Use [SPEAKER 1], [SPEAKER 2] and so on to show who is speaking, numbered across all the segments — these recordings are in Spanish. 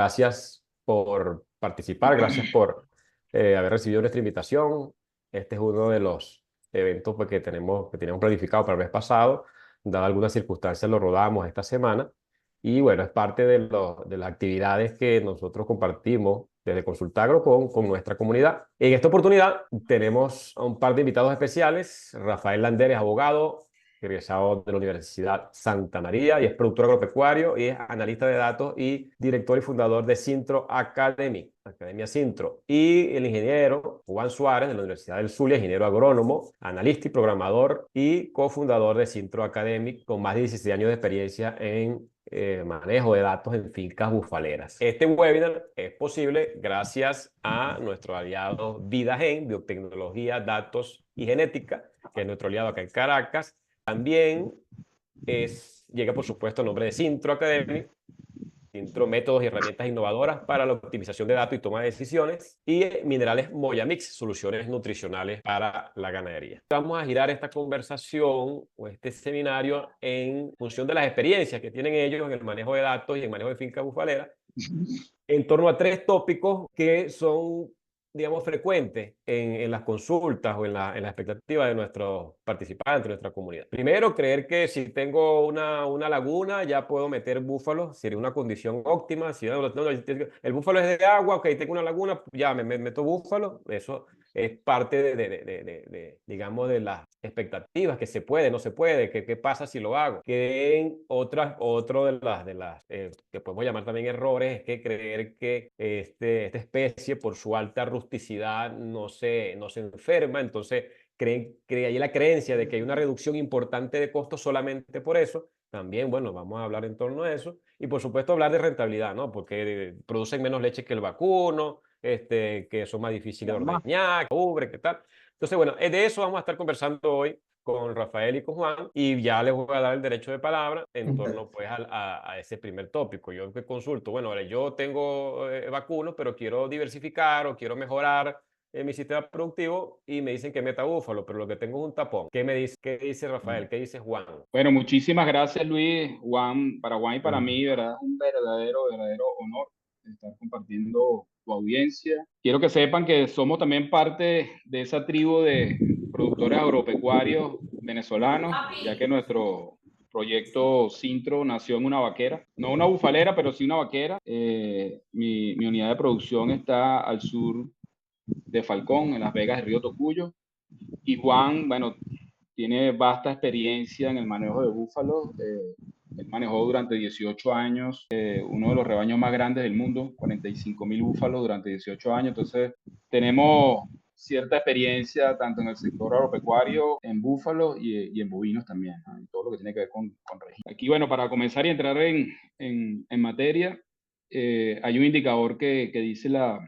[SPEAKER 1] gracias por participar, gracias por haber recibido nuestra invitación. Este es uno de los eventos pues, que teníamos planificado para el mes pasado. Dado algunas circunstancias, lo rodamos esta semana. Y bueno, es parte de las actividades que nosotros compartimos desde Consultagro con nuestra comunidad. En esta oportunidad tenemos a un par de invitados especiales. Rafael Landeres, abogado, egresado de la Universidad Santa María y es productor agropecuario y es analista de datos y director y fundador de Sintro Academy, Academia Sintro. Y el ingeniero Juan Suárez de la Universidad del Zulia, ingeniero agrónomo, analista y programador y cofundador de Sintro Academy con más de 16 años de experiencia en manejo de datos en fincas bufaleras. Este webinar es posible gracias a nuestro aliado VidaGen, Biotecnología, Datos y Genética, que es nuestro aliado acá en Caracas. También llega, por supuesto, a nombre de Sintro Academy, Sintro, métodos y herramientas innovadoras para la optimización de datos y toma de decisiones, y Minerales Moyamix, soluciones nutricionales para la ganadería. Vamos a girar esta conversación o este seminario en función de las experiencias que tienen ellos en el manejo de datos y en el manejo de fincas bufaleras, en torno a tres tópicos que son, digamos, frecuentes en las consultas o en la expectativa de nuestros participantes, de nuestra comunidad. Primero, creer que si tengo una laguna ya puedo meter búfalos, sería una condición óptima. Si el búfalo es de agua, ok, tengo una laguna, ya me meto búfalo. Eso es parte digamos, de las expectativas, que se puede, no se puede, qué pasa si lo hago. Que en otro de las que podemos llamar también errores es que creer que esta especie, por su alta rusticidad, no se enferma. Entonces, creen ahí la creencia de que hay una reducción importante de costos solamente por eso. También, bueno, vamos a hablar en torno a eso. Y por supuesto hablar de rentabilidad, ¿no? Porque producen menos leche que el vacuno, que son más difíciles de ordeñar, que cubre, ¿qué tal? Entonces, bueno, de eso vamos a estar conversando hoy con Rafael y con Juan, y ya les voy a dar el derecho de palabra en torno pues a ese primer tópico. Yo que consulto, bueno, ahora yo tengo vacunos, pero quiero diversificar o quiero mejorar mi sistema productivo y me dicen que meta búfalo, pero lo que tengo es un tapón. ¿Qué dice Rafael? ¿Qué dice Juan?
[SPEAKER 2] Bueno, muchísimas gracias, Luis. Juan y para mí, ¿verdad? Un verdadero honor estar compartiendo tu audiencia. Quiero que sepan que somos también parte de esa tribu de productores agropecuarios venezolanos, ya que nuestro proyecto Sintro nació en una vaquera, no una bufalera, pero sí una vaquera. Mi unidad de producción está al sur de Falcón, en Las Vegas del Río Tocuyo. Y Juan, bueno, tiene vasta experiencia en el manejo de búfalos. Él manejó durante 18 años uno de los rebaños más grandes del mundo, 45.000 búfalos durante 18 años. Entonces, tenemos cierta experiencia tanto en el sector agropecuario, en búfalos y en bovinos también, ¿no? Y todo lo que tiene que ver con registro. Aquí, bueno, para comenzar y entrar en materia, hay un indicador que dice la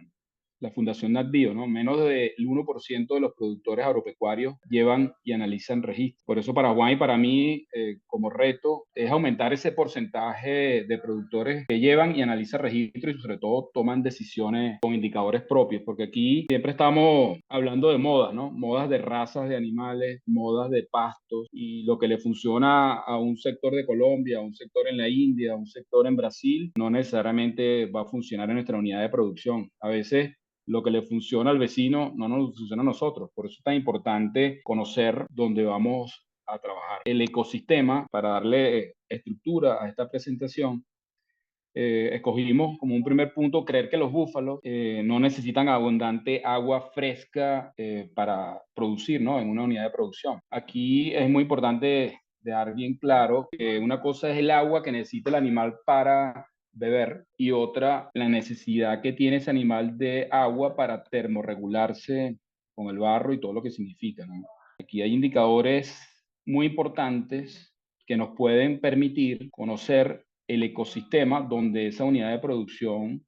[SPEAKER 2] Fundación NatBio, ¿no? Menos del 1% de los productores agropecuarios llevan y analizan registros. Por eso para Juan y para mí, como reto, es aumentar ese porcentaje de productores que llevan y analizan registros y sobre todo toman decisiones con indicadores propios, porque aquí siempre estamos hablando de modas, ¿no? Modas de razas de animales, modas de pastos, y lo que le funciona a un sector de Colombia, a un sector en la India, a un sector en Brasil, no necesariamente va a funcionar en nuestra unidad de producción. A veces lo que le funciona al vecino no nos funciona a nosotros. Por eso es tan importante conocer dónde vamos a trabajar. El ecosistema, para darle estructura a esta presentación, escogimos como un primer punto creer que los búfalos no necesitan abundante agua fresca para producir, ¿no? En una unidad de producción. Aquí es muy importante dejar bien claro que una cosa es el agua que necesita el animal para beber y otra la necesidad que tiene ese animal de agua para termorregularse con el barro y todo lo que significa, ¿no? Aquí hay indicadores muy importantes que nos pueden permitir conocer el ecosistema donde esa unidad de producción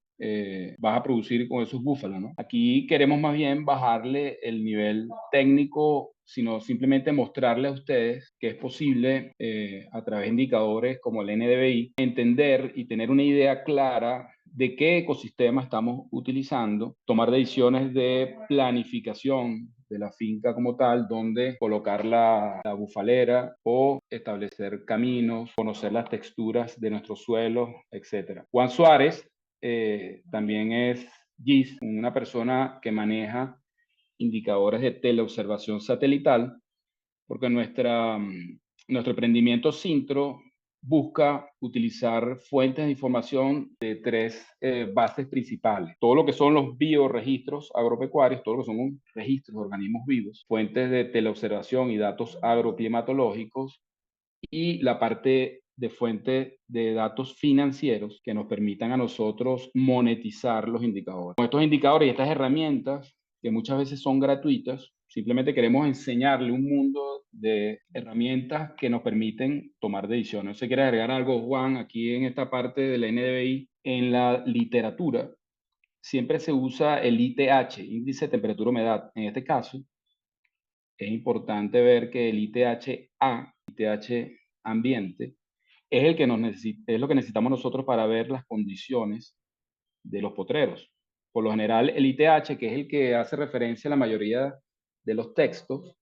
[SPEAKER 2] vas a producir con esos búfalos, ¿no? Aquí queremos más bien bajarle el nivel técnico, sino simplemente mostrarles a ustedes que es posible a través de indicadores como el NDVI entender y tener una idea clara de qué ecosistema estamos utilizando, tomar decisiones de planificación de la finca como tal, donde colocar la bufalera o establecer caminos, conocer las texturas de nuestros suelos, etc. Juan Suárez también es GIS, una persona que maneja indicadores de teleobservación satelital, porque nuestro emprendimiento Sintro busca utilizar fuentes de información de tres bases principales. Todo lo que son los bioregistros agropecuarios, todo lo que son registros de organismos vivos, fuentes de teleobservación y datos agroclimatológicos, y la parte de fuente de datos financieros que nos permitan a nosotros monetizar los indicadores. Con estos indicadores y estas herramientas, que muchas veces son gratuitas, simplemente queremos enseñarle un mundo de herramientas que nos permiten tomar decisiones. No sé si quieres agregar algo, Juan, aquí en esta parte del NDVI. En la literatura siempre se usa el ITH, índice de temperatura humedad. En este caso, es importante ver que el ITH-A, ITH ambiente, es el que es lo que necesitamos nosotros para ver las condiciones de los potreros. Por lo general, el ITH, que es el que hace referencia a la mayoría de los textos,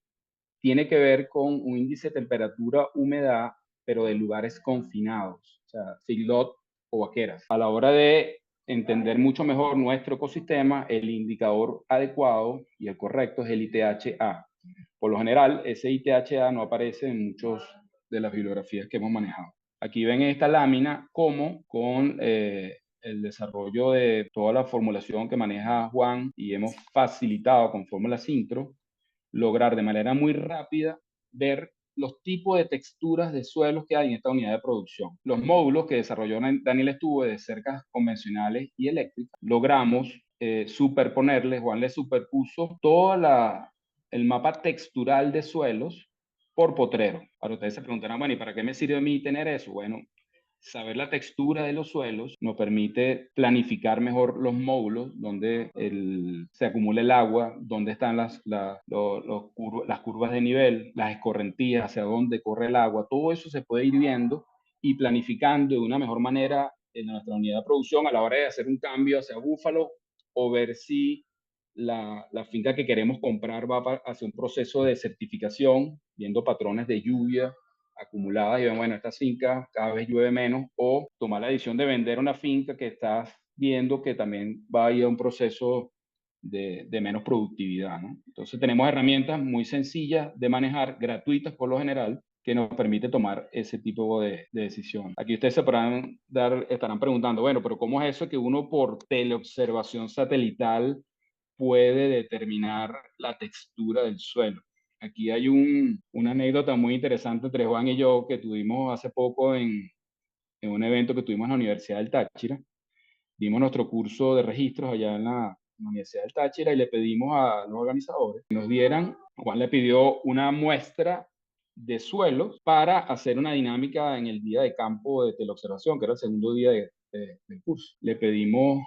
[SPEAKER 2] tiene que ver con un índice de temperatura, humedad, pero de lugares confinados, o sea, feedlot o vaqueras. A la hora de entender mucho mejor nuestro ecosistema, el indicador adecuado y el correcto es el ITH-A. Por lo general, ese ITH-A no aparece en muchas de las bibliografías que hemos manejado. Aquí ven en esta lámina cómo con el desarrollo de toda la formulación que maneja Juan y hemos facilitado con Fórmula Sintro, lograr de manera muy rápida ver los tipos de texturas de suelos que hay en esta unidad de producción. Los módulos que desarrolló Daniel Estuve de cercas convencionales y eléctricas, logramos superponerles, Juan le superpuso todo el mapa textural de suelos por potrero. Ahora ustedes se preguntarán, bueno, ¿y para qué me sirve a mí tener eso? Bueno, saber la textura de los suelos nos permite planificar mejor los módulos donde se acumula el agua, dónde están las curvas de nivel, las escorrentías, hacia dónde corre el agua. Todo eso se puede ir viendo y planificando de una mejor manera en nuestra unidad de producción a la hora de hacer un cambio hacia búfalo o ver si la finca que queremos comprar va hacia un proceso de certificación, viendo patrones de lluvia acumuladas y ven, bueno, esta finca cada vez llueve menos, o tomar la decisión de vender una finca que estás viendo que también va a ir a un proceso de menos productividad, ¿no? Entonces tenemos herramientas muy sencillas de manejar, gratuitas por lo general, que nos permite tomar ese tipo de decisión. Aquí ustedes estarán preguntando, bueno, pero ¿cómo es eso que uno por teleobservación satelital puede determinar la textura del suelo? Aquí hay una anécdota muy interesante entre Juan y yo que tuvimos hace poco en un evento que tuvimos en la Universidad del Táchira. Dimos nuestro curso de registros allá en la Universidad del Táchira y le pedimos a los organizadores que nos dieran, Juan le pidió una muestra de suelos para hacer una dinámica en el día de campo de teleobservación, que era el segundo día del curso. Le pedimos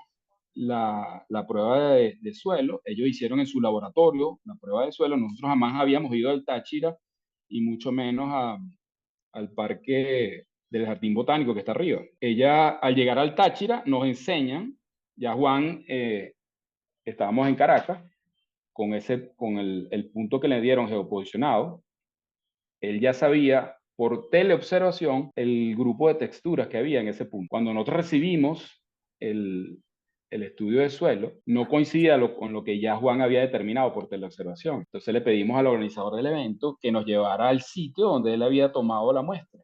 [SPEAKER 2] la prueba de suelo, ellos hicieron en su laboratorio la prueba de suelo, nosotros jamás habíamos ido al Táchira y mucho menos al parque del Jardín Botánico que está arriba. Ella, al llegar al Táchira, nos enseñan, ya Juan, estábamos en Caracas, con el punto que le dieron geoposicionado, él ya sabía por teleobservación el grupo de texturas que había en ese punto. Cuando nosotros recibimos el estudio de suelo, no coincidía con lo que ya Juan había determinado por teleobservación. Entonces le pedimos al organizador del evento que nos llevara al sitio donde él había tomado la muestra.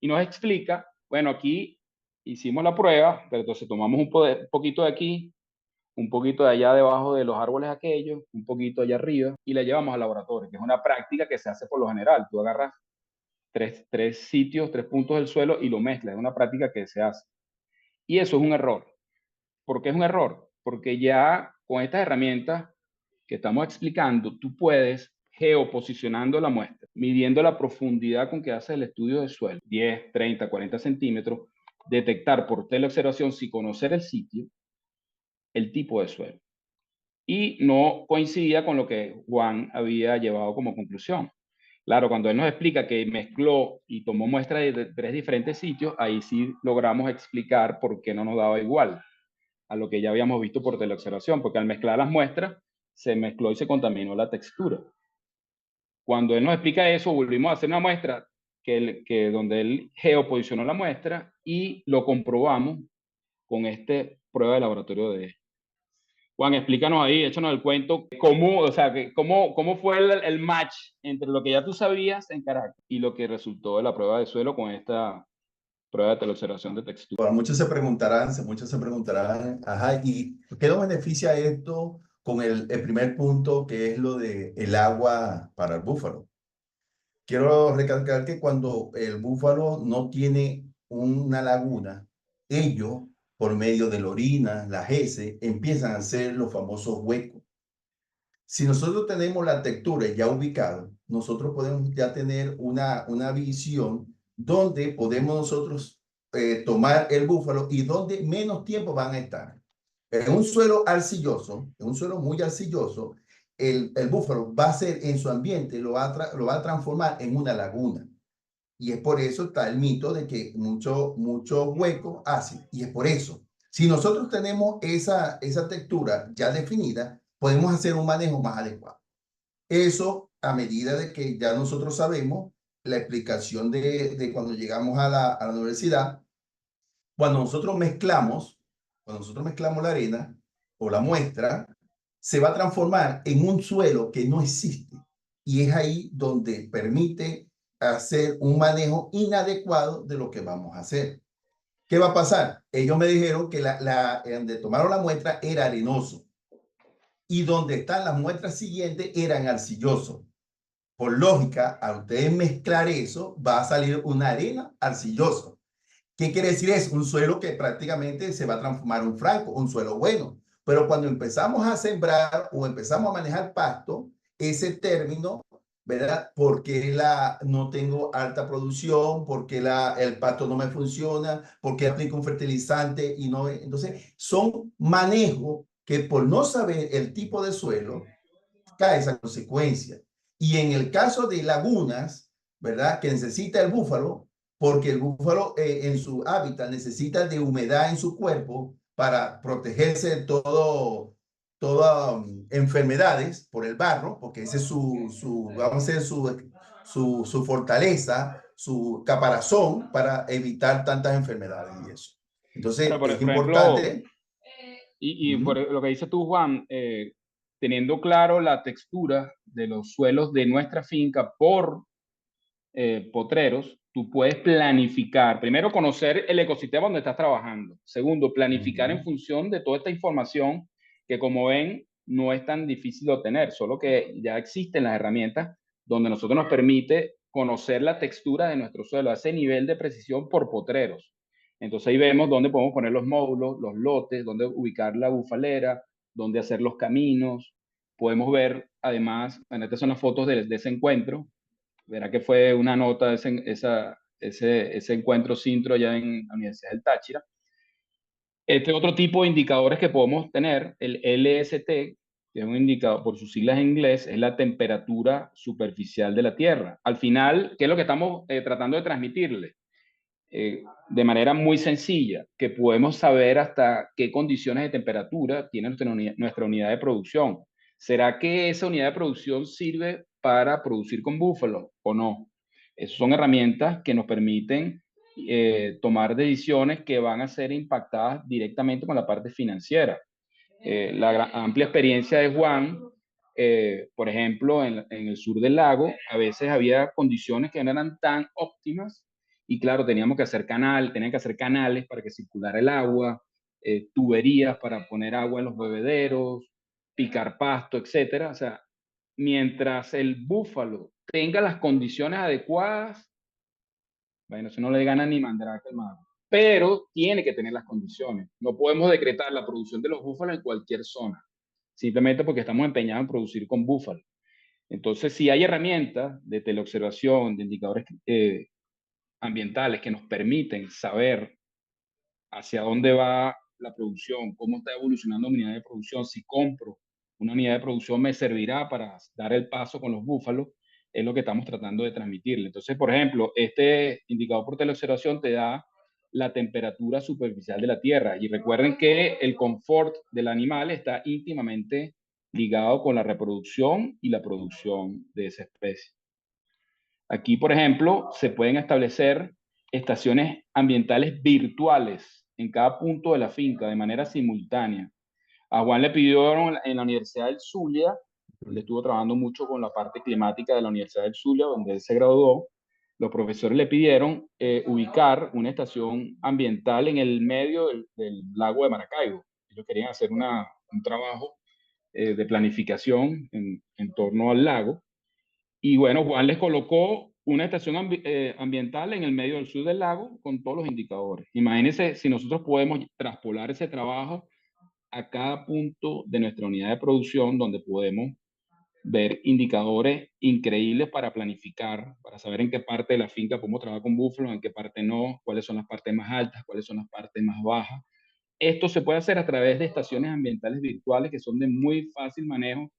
[SPEAKER 2] Y nos explica, bueno, aquí hicimos la prueba, pero entonces tomamos un poquito de aquí, un poquito de allá debajo de los árboles aquellos, un poquito allá arriba, y la llevamos al laboratorio, que es una práctica que se hace por lo general. Tú agarras tres sitios, 3 puntos del suelo y lo mezclas. Es una práctica que se hace. Y eso es un error. ¿Por qué es un error? Porque ya con estas herramientas que estamos explicando, tú puedes, geoposicionando la muestra, midiendo la profundidad con que haces el estudio de suelo, 10, 30, 40 centímetros, detectar por teleobservación, sin conocer el sitio, el tipo de suelo. Y no coincidía con lo que Juan había llevado como conclusión. Claro, cuando él nos explica que mezcló y tomó muestras de 3 diferentes sitios, ahí sí logramos explicar por qué no nos daba igual a lo que ya habíamos visto por teleobservación, porque al mezclar las muestras se mezcló y se contaminó la textura. Cuando él nos explica eso, volvimos a hacer una muestra donde él geoposicionó la muestra y lo comprobamos con este prueba de laboratorio de... Juan, explícanos ahí, échanos el cuento, cómo, o sea, cómo fue el match entre lo que ya tú sabías en Caracas y lo que resultó de la prueba de suelo con esta prueba de teleobservación de textura.
[SPEAKER 3] Bueno, muchos se preguntarán, ajá, ¿y qué nos beneficia esto con el primer punto, que es lo de el agua para el búfalo? Quiero recalcar que cuando el búfalo no tiene una laguna, ellos, por medio de la orina, las heces, empiezan a hacer los famosos huecos. Si nosotros tenemos la textura ya ubicada, nosotros podemos ya tener una visión donde podemos nosotros tomar el búfalo y donde menos tiempo van a estar. En un suelo arcilloso, en un suelo muy arcilloso, el búfalo va a ser en su ambiente, lo va a transformar en una laguna. Y es por eso está el mito de que muchos huecos hacen. Y es por eso, si nosotros tenemos esa textura ya definida, podemos hacer un manejo más adecuado. Eso a medida de que ya nosotros sabemos la explicación de cuando llegamos a la universidad, cuando nosotros mezclamos la arena o la muestra, se va a transformar en un suelo que no existe. Y es ahí donde permite hacer un manejo inadecuado de lo que vamos a hacer. ¿Qué va a pasar? Ellos me dijeron que donde tomaron la muestra era arenoso y donde están las muestras siguientes eran arcillosos. Por lógica, al ustedes mezclar eso, va a salir una arena arcillosa. ¿Qué quiere decir? Es un suelo que prácticamente se va a transformar en un franco, un suelo bueno. Pero cuando empezamos a sembrar o empezamos a manejar pasto, ese término, ¿verdad? Porque no tengo alta producción, porque el pasto no me funciona, porque aplico un fertilizante y no. Entonces, son manejos que por no saber el tipo de suelo, cae esa consecuencia. Y en el caso de lagunas, ¿verdad? Que necesita el búfalo, porque el búfalo en su hábitat necesita de humedad en su cuerpo para protegerse de todas enfermedades por el barro, porque ese es vamos a decir, su fortaleza, su caparazón para evitar tantas enfermedades y eso. Entonces,
[SPEAKER 2] Pero, por
[SPEAKER 3] es
[SPEAKER 2] ejemplo,
[SPEAKER 3] importante.
[SPEAKER 2] y por lo que dices tú, Juan, teniendo claro la textura de los suelos de nuestra finca por potreros, tú puedes planificar, primero conocer el ecosistema donde estás trabajando, segundo, planificar en función de toda esta información que, como ven, no es tan difícil de obtener, solo que ya existen las herramientas donde nosotros nos permite conocer la textura de nuestro suelo a ese nivel de precisión por potreros. Entonces ahí vemos dónde podemos poner los módulos, los lotes, dónde ubicar la bufalera, dónde hacer los caminos. Podemos ver, además, estas son las fotos de ese encuentro. Verá que fue una nota ese encuentro Sintro allá en la Universidad del Táchira. Este otro tipo de indicadores que podemos tener, el LST, que es un indicador por sus siglas en inglés, es la temperatura superficial de la Tierra. Al final, ¿qué es lo que estamos tratando de transmitirle? De manera muy sencilla, que podemos saber hasta qué condiciones de temperatura tiene nuestra unidad de producción. ¿Será que esa unidad de producción sirve para producir con búfalo o no? Esas son herramientas que nos permiten tomar decisiones que van a ser impactadas directamente con la parte financiera. La amplia experiencia de Juan, por ejemplo, en el sur del lago, a veces había condiciones que no eran tan óptimas y claro, tenían que hacer canales para que circulara el agua, tuberías para poner agua en los bebederos, picar pasto, etcétera. O sea, mientras el búfalo tenga las condiciones adecuadas, bueno, eso no le gana ni Mandrake al mago. Pero tiene que tener las condiciones. No podemos decretar la producción de los búfalos en cualquier zona, simplemente porque estamos empeñados en producir con búfalo. Entonces, si hay herramientas de teleobservación, de indicadores ambientales que nos permiten saber hacia dónde va la producción, cómo está evolucionando mi unidad de producción, si compro una unidad de producción me servirá para dar el paso con los búfalos, es lo que estamos tratando de transmitirle. Entonces, por ejemplo, este indicador por teleobservación te da la temperatura superficial de la Tierra. Y recuerden que el confort del animal está íntimamente ligado con la reproducción y la producción de esa especie. Aquí, por ejemplo, se pueden establecer estaciones ambientales virtuales en cada punto de la finca de manera simultánea. A Juan le pidieron en la Universidad del Zulia, él estuvo trabajando mucho con la parte climática de la Universidad del Zulia, donde él se graduó. Los profesores le pidieron ubicar una estación ambiental en el medio del lago de Maracaibo. Ellos querían hacer un trabajo de planificación en torno al lago. Y bueno, Juan les colocó una estación ambiental en el medio del sur del lago con todos los indicadores. Imagínense si nosotros podemos traspolar ese trabajo a cada punto de nuestra unidad de producción, donde podemos ver indicadores increíbles para planificar, para saber en qué parte de la finca podemos trabajar con búfalos, en qué parte no, cuáles son las partes más altas, cuáles son las partes más bajas. Esto se puede hacer a través de estaciones ambientales virtuales que son de muy fácil manejo.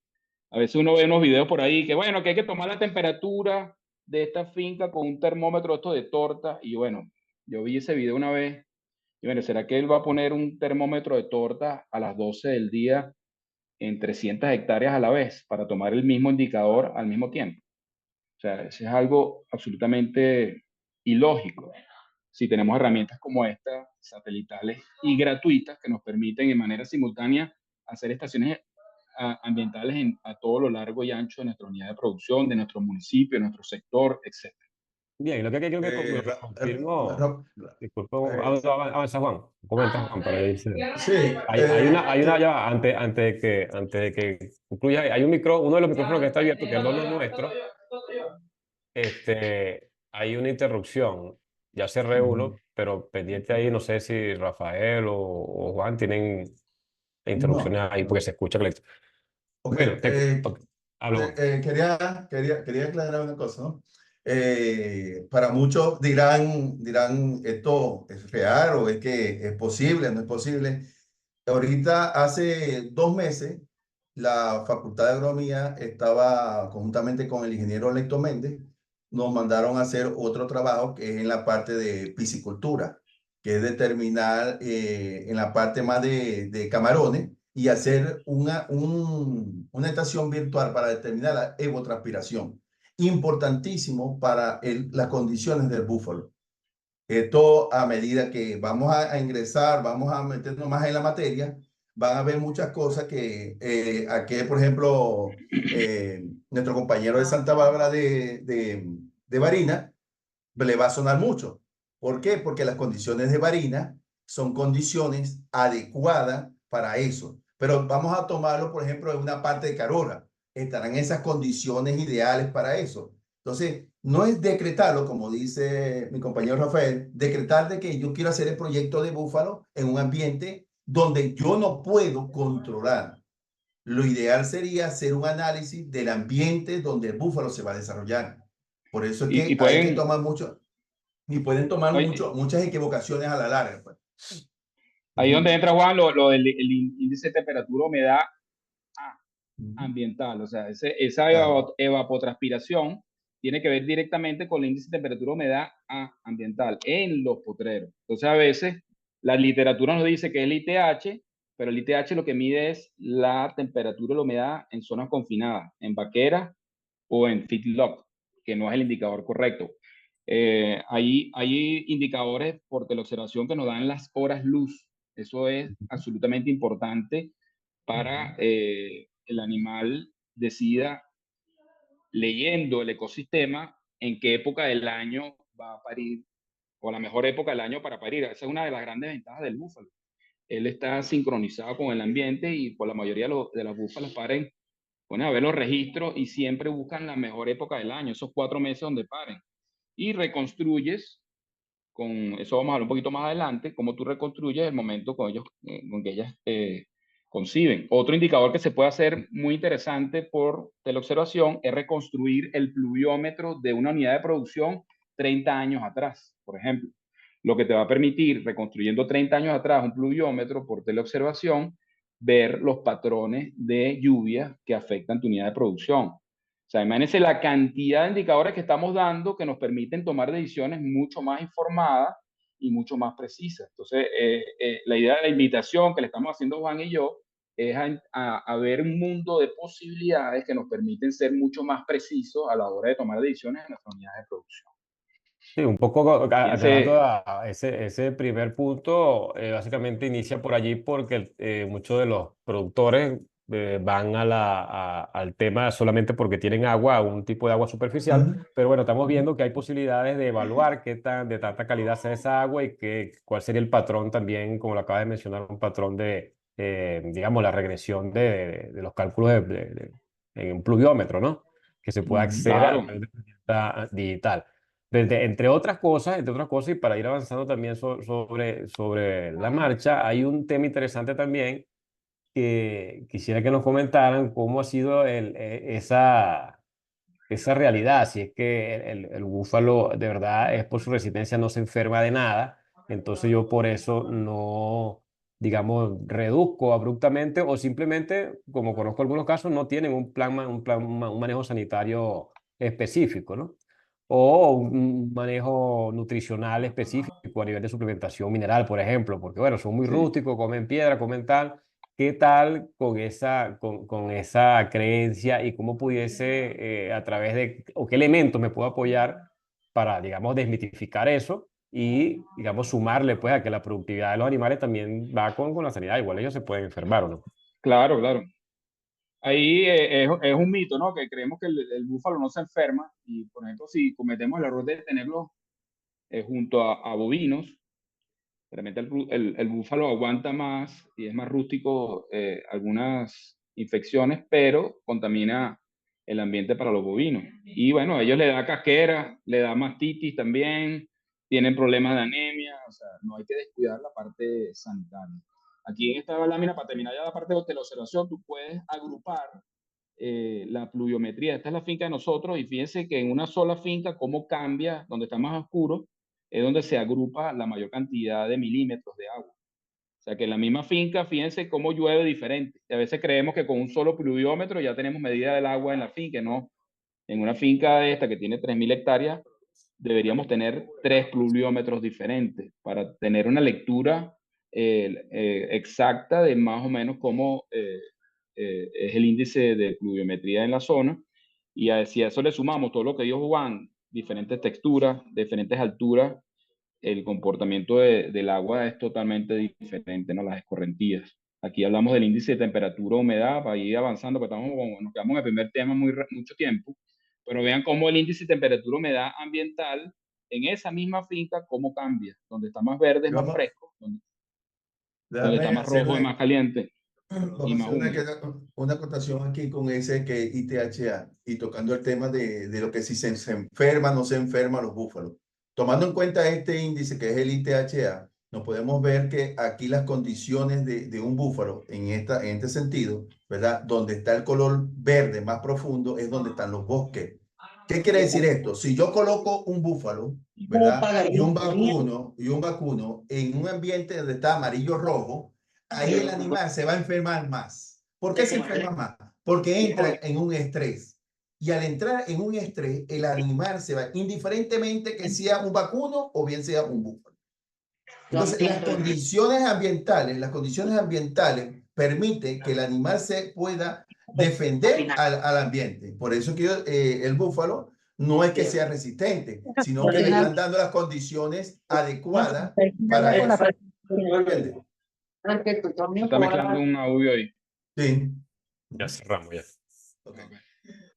[SPEAKER 2] A veces uno ve unos videos por ahí que, bueno, que hay que tomar la temperatura de esta finca con un termómetro esto de torta. Y bueno, yo vi ese video una vez. Y bueno, ¿será que él va a poner un termómetro de torta a las 12 del día en 300 hectáreas a la vez para tomar el mismo indicador al mismo tiempo? O sea, eso es algo absolutamente ilógico. Si tenemos herramientas como esta, satelitales y gratuitas, que nos permiten de manera simultánea hacer estaciones ambientales a todo lo largo y ancho de nuestra unidad de producción, de nuestro municipio, de nuestro sector, etc.
[SPEAKER 1] Bien, lo que creo que confirmo,
[SPEAKER 3] Ra-
[SPEAKER 1] disculpa,
[SPEAKER 3] eh,
[SPEAKER 1] avanza Juan, comenta Juan para irse.
[SPEAKER 3] sí,
[SPEAKER 1] Antes de que concluya, hay un uno de los micrófonos que está abierto, que no es nuestro, hay una interrupción, ya cerré
[SPEAKER 3] ujú.
[SPEAKER 1] uno, pero pendiente ahí, no sé si Rafael o Juan tienen interrupciones
[SPEAKER 3] No,
[SPEAKER 1] ahí porque
[SPEAKER 3] no.
[SPEAKER 1] se escucha clarito.
[SPEAKER 3] Ok,
[SPEAKER 1] Bueno, ok, hablo.
[SPEAKER 3] quería aclarar una cosa, ¿no? Para muchos dirán, ¿esto es real o es que es posible, no es posible? Ahorita, hace 2 meses, la Facultad de Agronomía estaba conjuntamente con el ingeniero Lecto Méndez, nos mandaron a hacer otro trabajo que es en la parte de piscicultura, que es determinar en la parte más de camarones y hacer una estación virtual para determinar la evotranspiración. Importantísimo para las condiciones del búfalo. Esto a medida que vamos a ingresar, vamos a meternos más en la materia, van a ver muchas cosas que aquí, por ejemplo, nuestro compañero de Santa Bárbara de Barinas le va a sonar mucho. ¿Por qué? Porque las condiciones de Barinas son condiciones adecuadas para eso. Pero vamos a tomarlo, por ejemplo, en una parte de Carora. Estarán esas condiciones ideales para eso. Entonces, no es decretarlo, como dice mi compañero Rafael, decretar de que yo quiero hacer el proyecto de Búfalo en un ambiente donde yo no puedo controlar. Lo ideal sería hacer un análisis del ambiente donde el búfalo se va a desarrollar. Por eso es
[SPEAKER 2] Y
[SPEAKER 3] que hay que
[SPEAKER 2] pueden,
[SPEAKER 3] tomar mucho, y pueden tomar
[SPEAKER 2] oye,
[SPEAKER 3] muchas equivocaciones a la larga, pues.
[SPEAKER 2] ahí donde
[SPEAKER 3] Ujú,
[SPEAKER 2] entra Juan, lo del el índice de temperatura humedad
[SPEAKER 3] ujú.
[SPEAKER 2] ambiental, o sea, esa
[SPEAKER 3] Claro.
[SPEAKER 2] evapotranspiración tiene que ver directamente con el índice de temperatura humedad ambiental en los potreros. Entonces, a veces la literatura nos dice que es el ITH, pero el ITH lo que mide es la temperatura y la humedad en zonas confinadas, en vaqueras o en feedlot, que no es el indicador correcto. Hay indicadores por teleobservación que nos dan las horas luz. Eso es absolutamente importante para
[SPEAKER 3] Ujú.
[SPEAKER 2] el animal decida, leyendo el ecosistema, en qué época del año va a parir, o la mejor época del año para parir. Esa es una de las grandes ventajas del búfalo. Él está sincronizado con el ambiente y por la mayoría de las búfalas paren, ponen a ver los registros y siempre buscan la mejor época del año, esos 4 meses donde paren. Y reconstruyes, con eso vamos a hablar un poquito más adelante, cómo tú reconstruyes el momento con que ellas conciben. Otro indicador que se puede hacer muy interesante por teleobservación es reconstruir el pluviómetro de una unidad de producción 30 años atrás, por ejemplo. Lo que te va a permitir, reconstruyendo 30 años atrás un pluviómetro por teleobservación, ver los patrones de lluvia que afectan tu unidad de producción. O sea, imagínense la cantidad de indicadores que estamos dando que nos permiten tomar decisiones mucho más informadas y mucho más precisas. Entonces, la idea de la invitación que le estamos haciendo Juan y yo es a ver un mundo de posibilidades que nos permiten ser mucho más precisos a la hora de tomar decisiones en nuestras unidades de producción.
[SPEAKER 1] Sí, un poco aclarando
[SPEAKER 2] Fíjense,
[SPEAKER 1] ese primer punto, básicamente inicia por allí porque muchos de los productores van al tema solamente porque tienen agua, un tipo de agua superficial,
[SPEAKER 3] Ujú,
[SPEAKER 1] pero bueno, estamos
[SPEAKER 3] ujú,
[SPEAKER 1] viendo que hay posibilidades de evaluar de tanta calidad sea esa agua y cuál sería el patrón también, como lo acaba de mencionar, un patrón digamos, la regresión de los cálculos en un pluviómetro, ¿no? Que se pueda
[SPEAKER 3] ujú.
[SPEAKER 1] acceder a
[SPEAKER 2] claro,
[SPEAKER 1] través de la herramienta digital. entre otras cosas, y para ir avanzando también sobre la marcha, hay un tema interesante también que quisiera que nos comentaran cómo ha sido esa realidad, si es que el búfalo de verdad es por su resistencia, no se enferma de nada, entonces yo por eso no, digamos, reduzco abruptamente o simplemente, como conozco algunos casos, no tienen un manejo sanitario específico, ¿no? O un manejo nutricional específico a nivel de suplementación mineral, por ejemplo, porque bueno, son muy
[SPEAKER 3] Sí.
[SPEAKER 1] rústicos, comen piedra, comen tal. ¿Qué tal con esa creencia y cómo pudiese, a través o qué elementos me puedo apoyar para, digamos, desmitificar eso y, digamos, sumarle, pues, a que la productividad de los animales también va con la sanidad? Igual ellos se pueden enfermar, ¿o no?
[SPEAKER 2] claro, claro. Ahí es un mito, ¿no? Que creemos que el búfalo no se enferma y, por ejemplo, si cometemos el error de tenerlo junto a bovinos, realmente el búfalo aguanta más y es más rústico algunas infecciones, pero contamina el ambiente para los bovinos. Y bueno, a ellos le da casquera, le da mastitis también, tienen problemas de anemia, o sea, no hay que descuidar la parte sanitaria. Aquí en esta lámina, para terminar ya la parte de la observación, tú puedes agrupar la pluviometría. Esta es la finca de nosotros y fíjense que en una sola finca, cómo cambia, donde está más oscuro, es donde se agrupa la mayor cantidad de milímetros de agua. O sea que en la misma finca, fíjense cómo llueve diferente. Y a veces creemos que con un solo pluviómetro ya tenemos medida del agua en la finca, no. En una finca esta que tiene 3.000 hectáreas, deberíamos tener 3 pluviómetros diferentes para tener una lectura exacta de más o menos cómo es el índice de pluviometría en la zona. Y si a eso le sumamos todo lo que dijo Juan, diferentes texturas, diferentes alturas, el comportamiento del agua es totalmente diferente, ¿no? Las escorrentías. Aquí hablamos del índice de temperatura, humedad, para ir avanzando, porque nos quedamos en el primer tema mucho tiempo, pero vean cómo el índice de temperatura, humedad ambiental en esa misma finca, cómo cambia. Donde está más verde es más
[SPEAKER 3] Vamos,
[SPEAKER 2] fresco, donde está
[SPEAKER 3] déjame
[SPEAKER 2] más rojo es
[SPEAKER 3] hacerle,
[SPEAKER 2] más caliente
[SPEAKER 3] vamos
[SPEAKER 2] y
[SPEAKER 3] a
[SPEAKER 2] más
[SPEAKER 3] hacer
[SPEAKER 2] húmedo.
[SPEAKER 3] una acotación aquí con ese que ITHA y tocando el tema de lo que si se enferma o no se enferma los búfalos. Tomando en cuenta este índice que es el ITHA, nos podemos ver que aquí las condiciones de un búfalo en este sentido, ¿verdad? Donde está el color verde más profundo es donde están los bosques. ¿Qué quiere decir esto? Si yo coloco un búfalo, ¿verdad? Y un vacuno en un ambiente donde está amarillo rojo, ahí el animal se va a enfermar más. ¿Por qué se enferma más? Porque entra en un estrés. Y al entrar en un estrés, el animal se va, indiferentemente que sea un vacuno o bien sea un búfalo. Entonces, las condiciones ambientales permiten que el animal se pueda defender al ambiente. Por eso que el búfalo no es que sea resistente, sino que le están dando las condiciones adecuadas para eso. ¿Entiendes?
[SPEAKER 2] Se está mezclando un audio ahí.
[SPEAKER 3] Sí.
[SPEAKER 1] Ya cerramos, ya.
[SPEAKER 3] Okay.
[SPEAKER 2] Okay.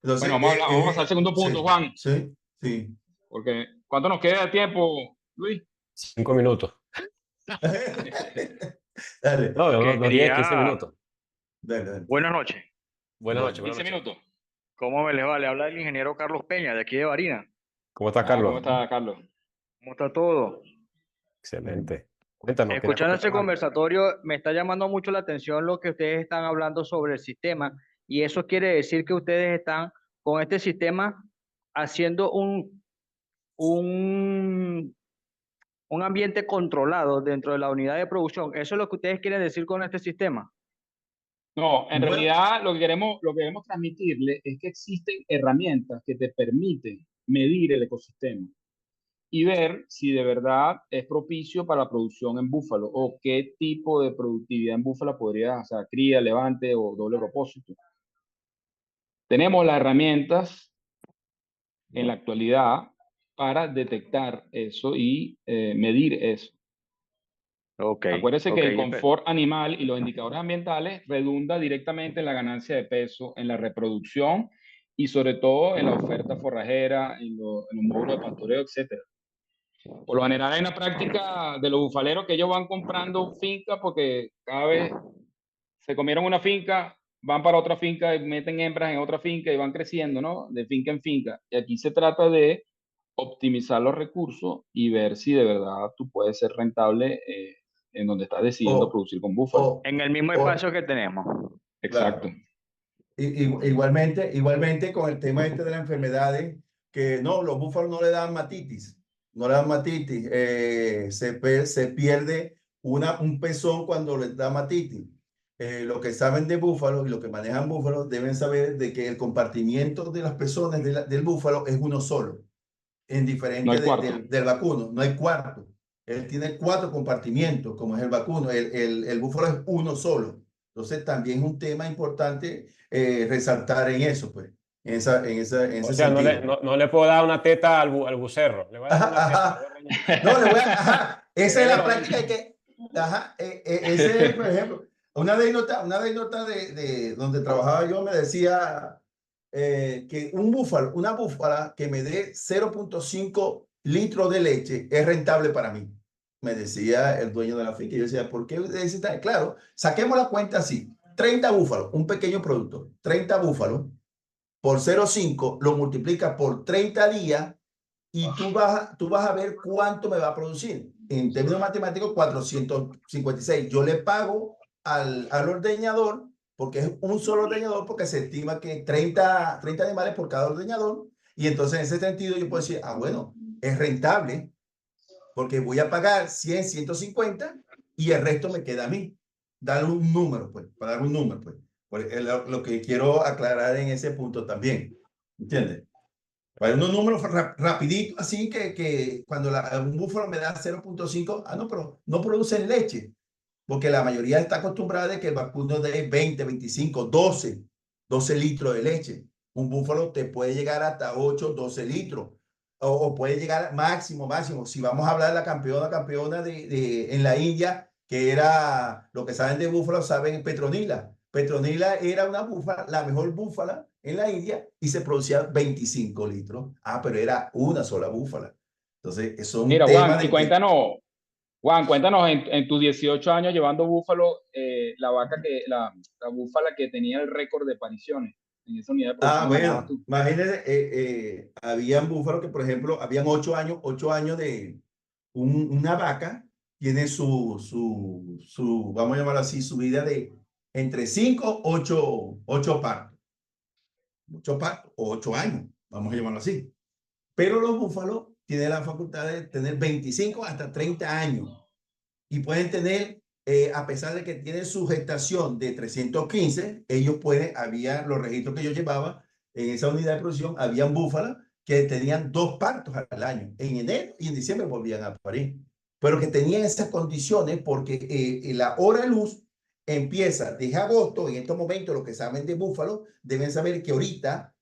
[SPEAKER 2] Bueno,
[SPEAKER 3] Entonces,
[SPEAKER 2] vamos a pasar al segundo punto,
[SPEAKER 3] sí,
[SPEAKER 2] Juan,
[SPEAKER 3] sí, sí.
[SPEAKER 2] porque ¿cuánto nos queda de tiempo, Luis?
[SPEAKER 1] 5 minutos.
[SPEAKER 3] Dale,
[SPEAKER 1] No, no 10, 15
[SPEAKER 4] Quería,
[SPEAKER 1] minutos.
[SPEAKER 3] dale, dale.
[SPEAKER 4] buenas noches.
[SPEAKER 1] Buenas noches,
[SPEAKER 3] Bueno,
[SPEAKER 1] buenas
[SPEAKER 2] 15
[SPEAKER 1] noches.
[SPEAKER 2] minutos.
[SPEAKER 4] ¿Cómo me les va? Le habla el ingeniero Carlos Peña, de aquí de Barina.
[SPEAKER 1] ¿Cómo estás,
[SPEAKER 2] Ah, ¿cómo
[SPEAKER 1] Carlos?
[SPEAKER 2] está, Carlos?
[SPEAKER 4] ¿Cómo está todo?
[SPEAKER 1] Excelente. Cuéntanos, ¿quieres
[SPEAKER 4] Escuchando este
[SPEAKER 1] comentar algo?
[SPEAKER 4] conversatorio, me está llamando mucho la atención lo que ustedes están hablando sobre el sistema, y eso quiere decir que ustedes están con este sistema haciendo un, un ambiente controlado dentro de la unidad de producción. ¿Eso es lo que ustedes quieren decir con este sistema?
[SPEAKER 2] No, en
[SPEAKER 3] bueno,
[SPEAKER 2] realidad lo que queremos transmitirle es que existen herramientas que te permiten medir el ecosistema y ver si de verdad es propicio para la producción en búfalo o qué tipo de productividad en búfalo podría, o sea, cría, levante o doble propósito. Tenemos las herramientas en la actualidad para detectar eso y medir eso.
[SPEAKER 4] Ok,
[SPEAKER 2] Acuérdese
[SPEAKER 4] ok.
[SPEAKER 2] que el confort animal y los indicadores ambientales redunda directamente en la ganancia de peso, en la reproducción y sobre todo en la oferta forrajera, en los módulos de pastoreo, etcétera. Por lo general hay una práctica de los bufaleros que ellos van comprando fincas porque cada vez se comieron una finca, van para otra finca y meten hembras en otra finca y van creciendo, ¿no? De finca en finca. Y aquí se trata de optimizar los recursos y ver si de verdad tú puedes ser rentable en donde estás decidiendo
[SPEAKER 3] O,
[SPEAKER 2] producir con búfalo.
[SPEAKER 4] En el mismo
[SPEAKER 3] o,
[SPEAKER 4] espacio que tenemos.
[SPEAKER 2] Exacto.
[SPEAKER 3] claro. Igualmente con el tema este de las enfermedades, que no, los búfalos no le dan matitis, no le dan matitis, se pierde un pezón cuando le da matitis. Lo que saben de búfalos y lo que manejan búfalos deben saber de que el compartimiento de las pezones del búfalo es uno solo, en
[SPEAKER 2] No
[SPEAKER 3] diferente
[SPEAKER 2] hay cuarto.
[SPEAKER 3] del vacuno, no hay cuarto. Él tiene 4 compartimientos, como es el vacuno, el búfalo es uno solo. Entonces también es un tema importante resaltar en eso, pues, en
[SPEAKER 1] O
[SPEAKER 3] ese
[SPEAKER 1] sea,
[SPEAKER 3] sentido.
[SPEAKER 1] no le puedo dar una teta al bucerro. Le voy a dar
[SPEAKER 3] Ajá,
[SPEAKER 1] una teta, lo voy
[SPEAKER 3] ajá.
[SPEAKER 1] a reñir.
[SPEAKER 3] No, le voy a, ajá,
[SPEAKER 1] Que
[SPEAKER 3] esa es
[SPEAKER 1] deje
[SPEAKER 3] la
[SPEAKER 1] los
[SPEAKER 3] práctica
[SPEAKER 1] bichos.
[SPEAKER 3] ajá, ese es, por ejemplo, una anécdota de donde trabajaba yo me decía que un búfalo, una búfala que me dé 0.5 litros de leche es rentable para mí. Me decía el dueño de la finca. Y yo decía, ¿por qué dice tal? Claro, saquemos la cuenta así. 30 búfalos, un pequeño producto, 30 búfalos por 0.5 lo multiplica por 30 días y tú vas a ver cuánto me va a producir. En términos matemáticos, 456. Yo le pago al ordeñador, porque es un solo ordeñador, porque se estima que 30 animales por cada ordeñador. Y entonces, en ese sentido, yo puedo decir, bueno, es rentable, porque voy a pagar 100, 150 y el resto me queda a mí. Darle un número, pues, para dar un número, pues. Lo que quiero aclarar en ese punto también. ¿Entiendes? Para unos números rapidito, así que cuando un búfalo me da 0.5, no, pero no producen leche, porque la mayoría está acostumbrada de que el vacuno dé 20, 25, 12 litros de leche. Un búfalo te puede llegar hasta 8, 12 litros, o puede llegar máximo. Si vamos a hablar de la campeona en la India, que era, lo que saben de búfalo, saben Petronila. Petronila era una búfala, la mejor búfala en la India y se producía 25 litros. Pero era una sola búfala. Entonces, eso es un
[SPEAKER 2] Mira,
[SPEAKER 3] tema
[SPEAKER 2] Juan, y
[SPEAKER 3] de que...
[SPEAKER 2] cuéntanos en tus 18 años llevando búfalo, la búfala que tenía el récord de apariciones en esa unidad de producción la manejabas
[SPEAKER 3] Bueno,
[SPEAKER 2] tú.
[SPEAKER 3] imagínense, habían búfalos que, por ejemplo, habían 8 años de una vaca, tiene vamos a llamarlo así, su vida de entre 5, 8 partos. Muchos partos, o 8 años, vamos a llamarlo así. Pero los búfalos tienen la facultad de tener 25 hasta 30 años y pueden tener, a pesar de que tienen su gestación de 315, ellos pueden, había los registros que yo llevaba en esa unidad de producción, habían búfalas que tenían 2 partos al año, en enero y en diciembre volvían a parir, pero que tenían esas condiciones porque la hora de luz empieza desde agosto. En estos momentos, los que saben de búfalos deben saber que ahorita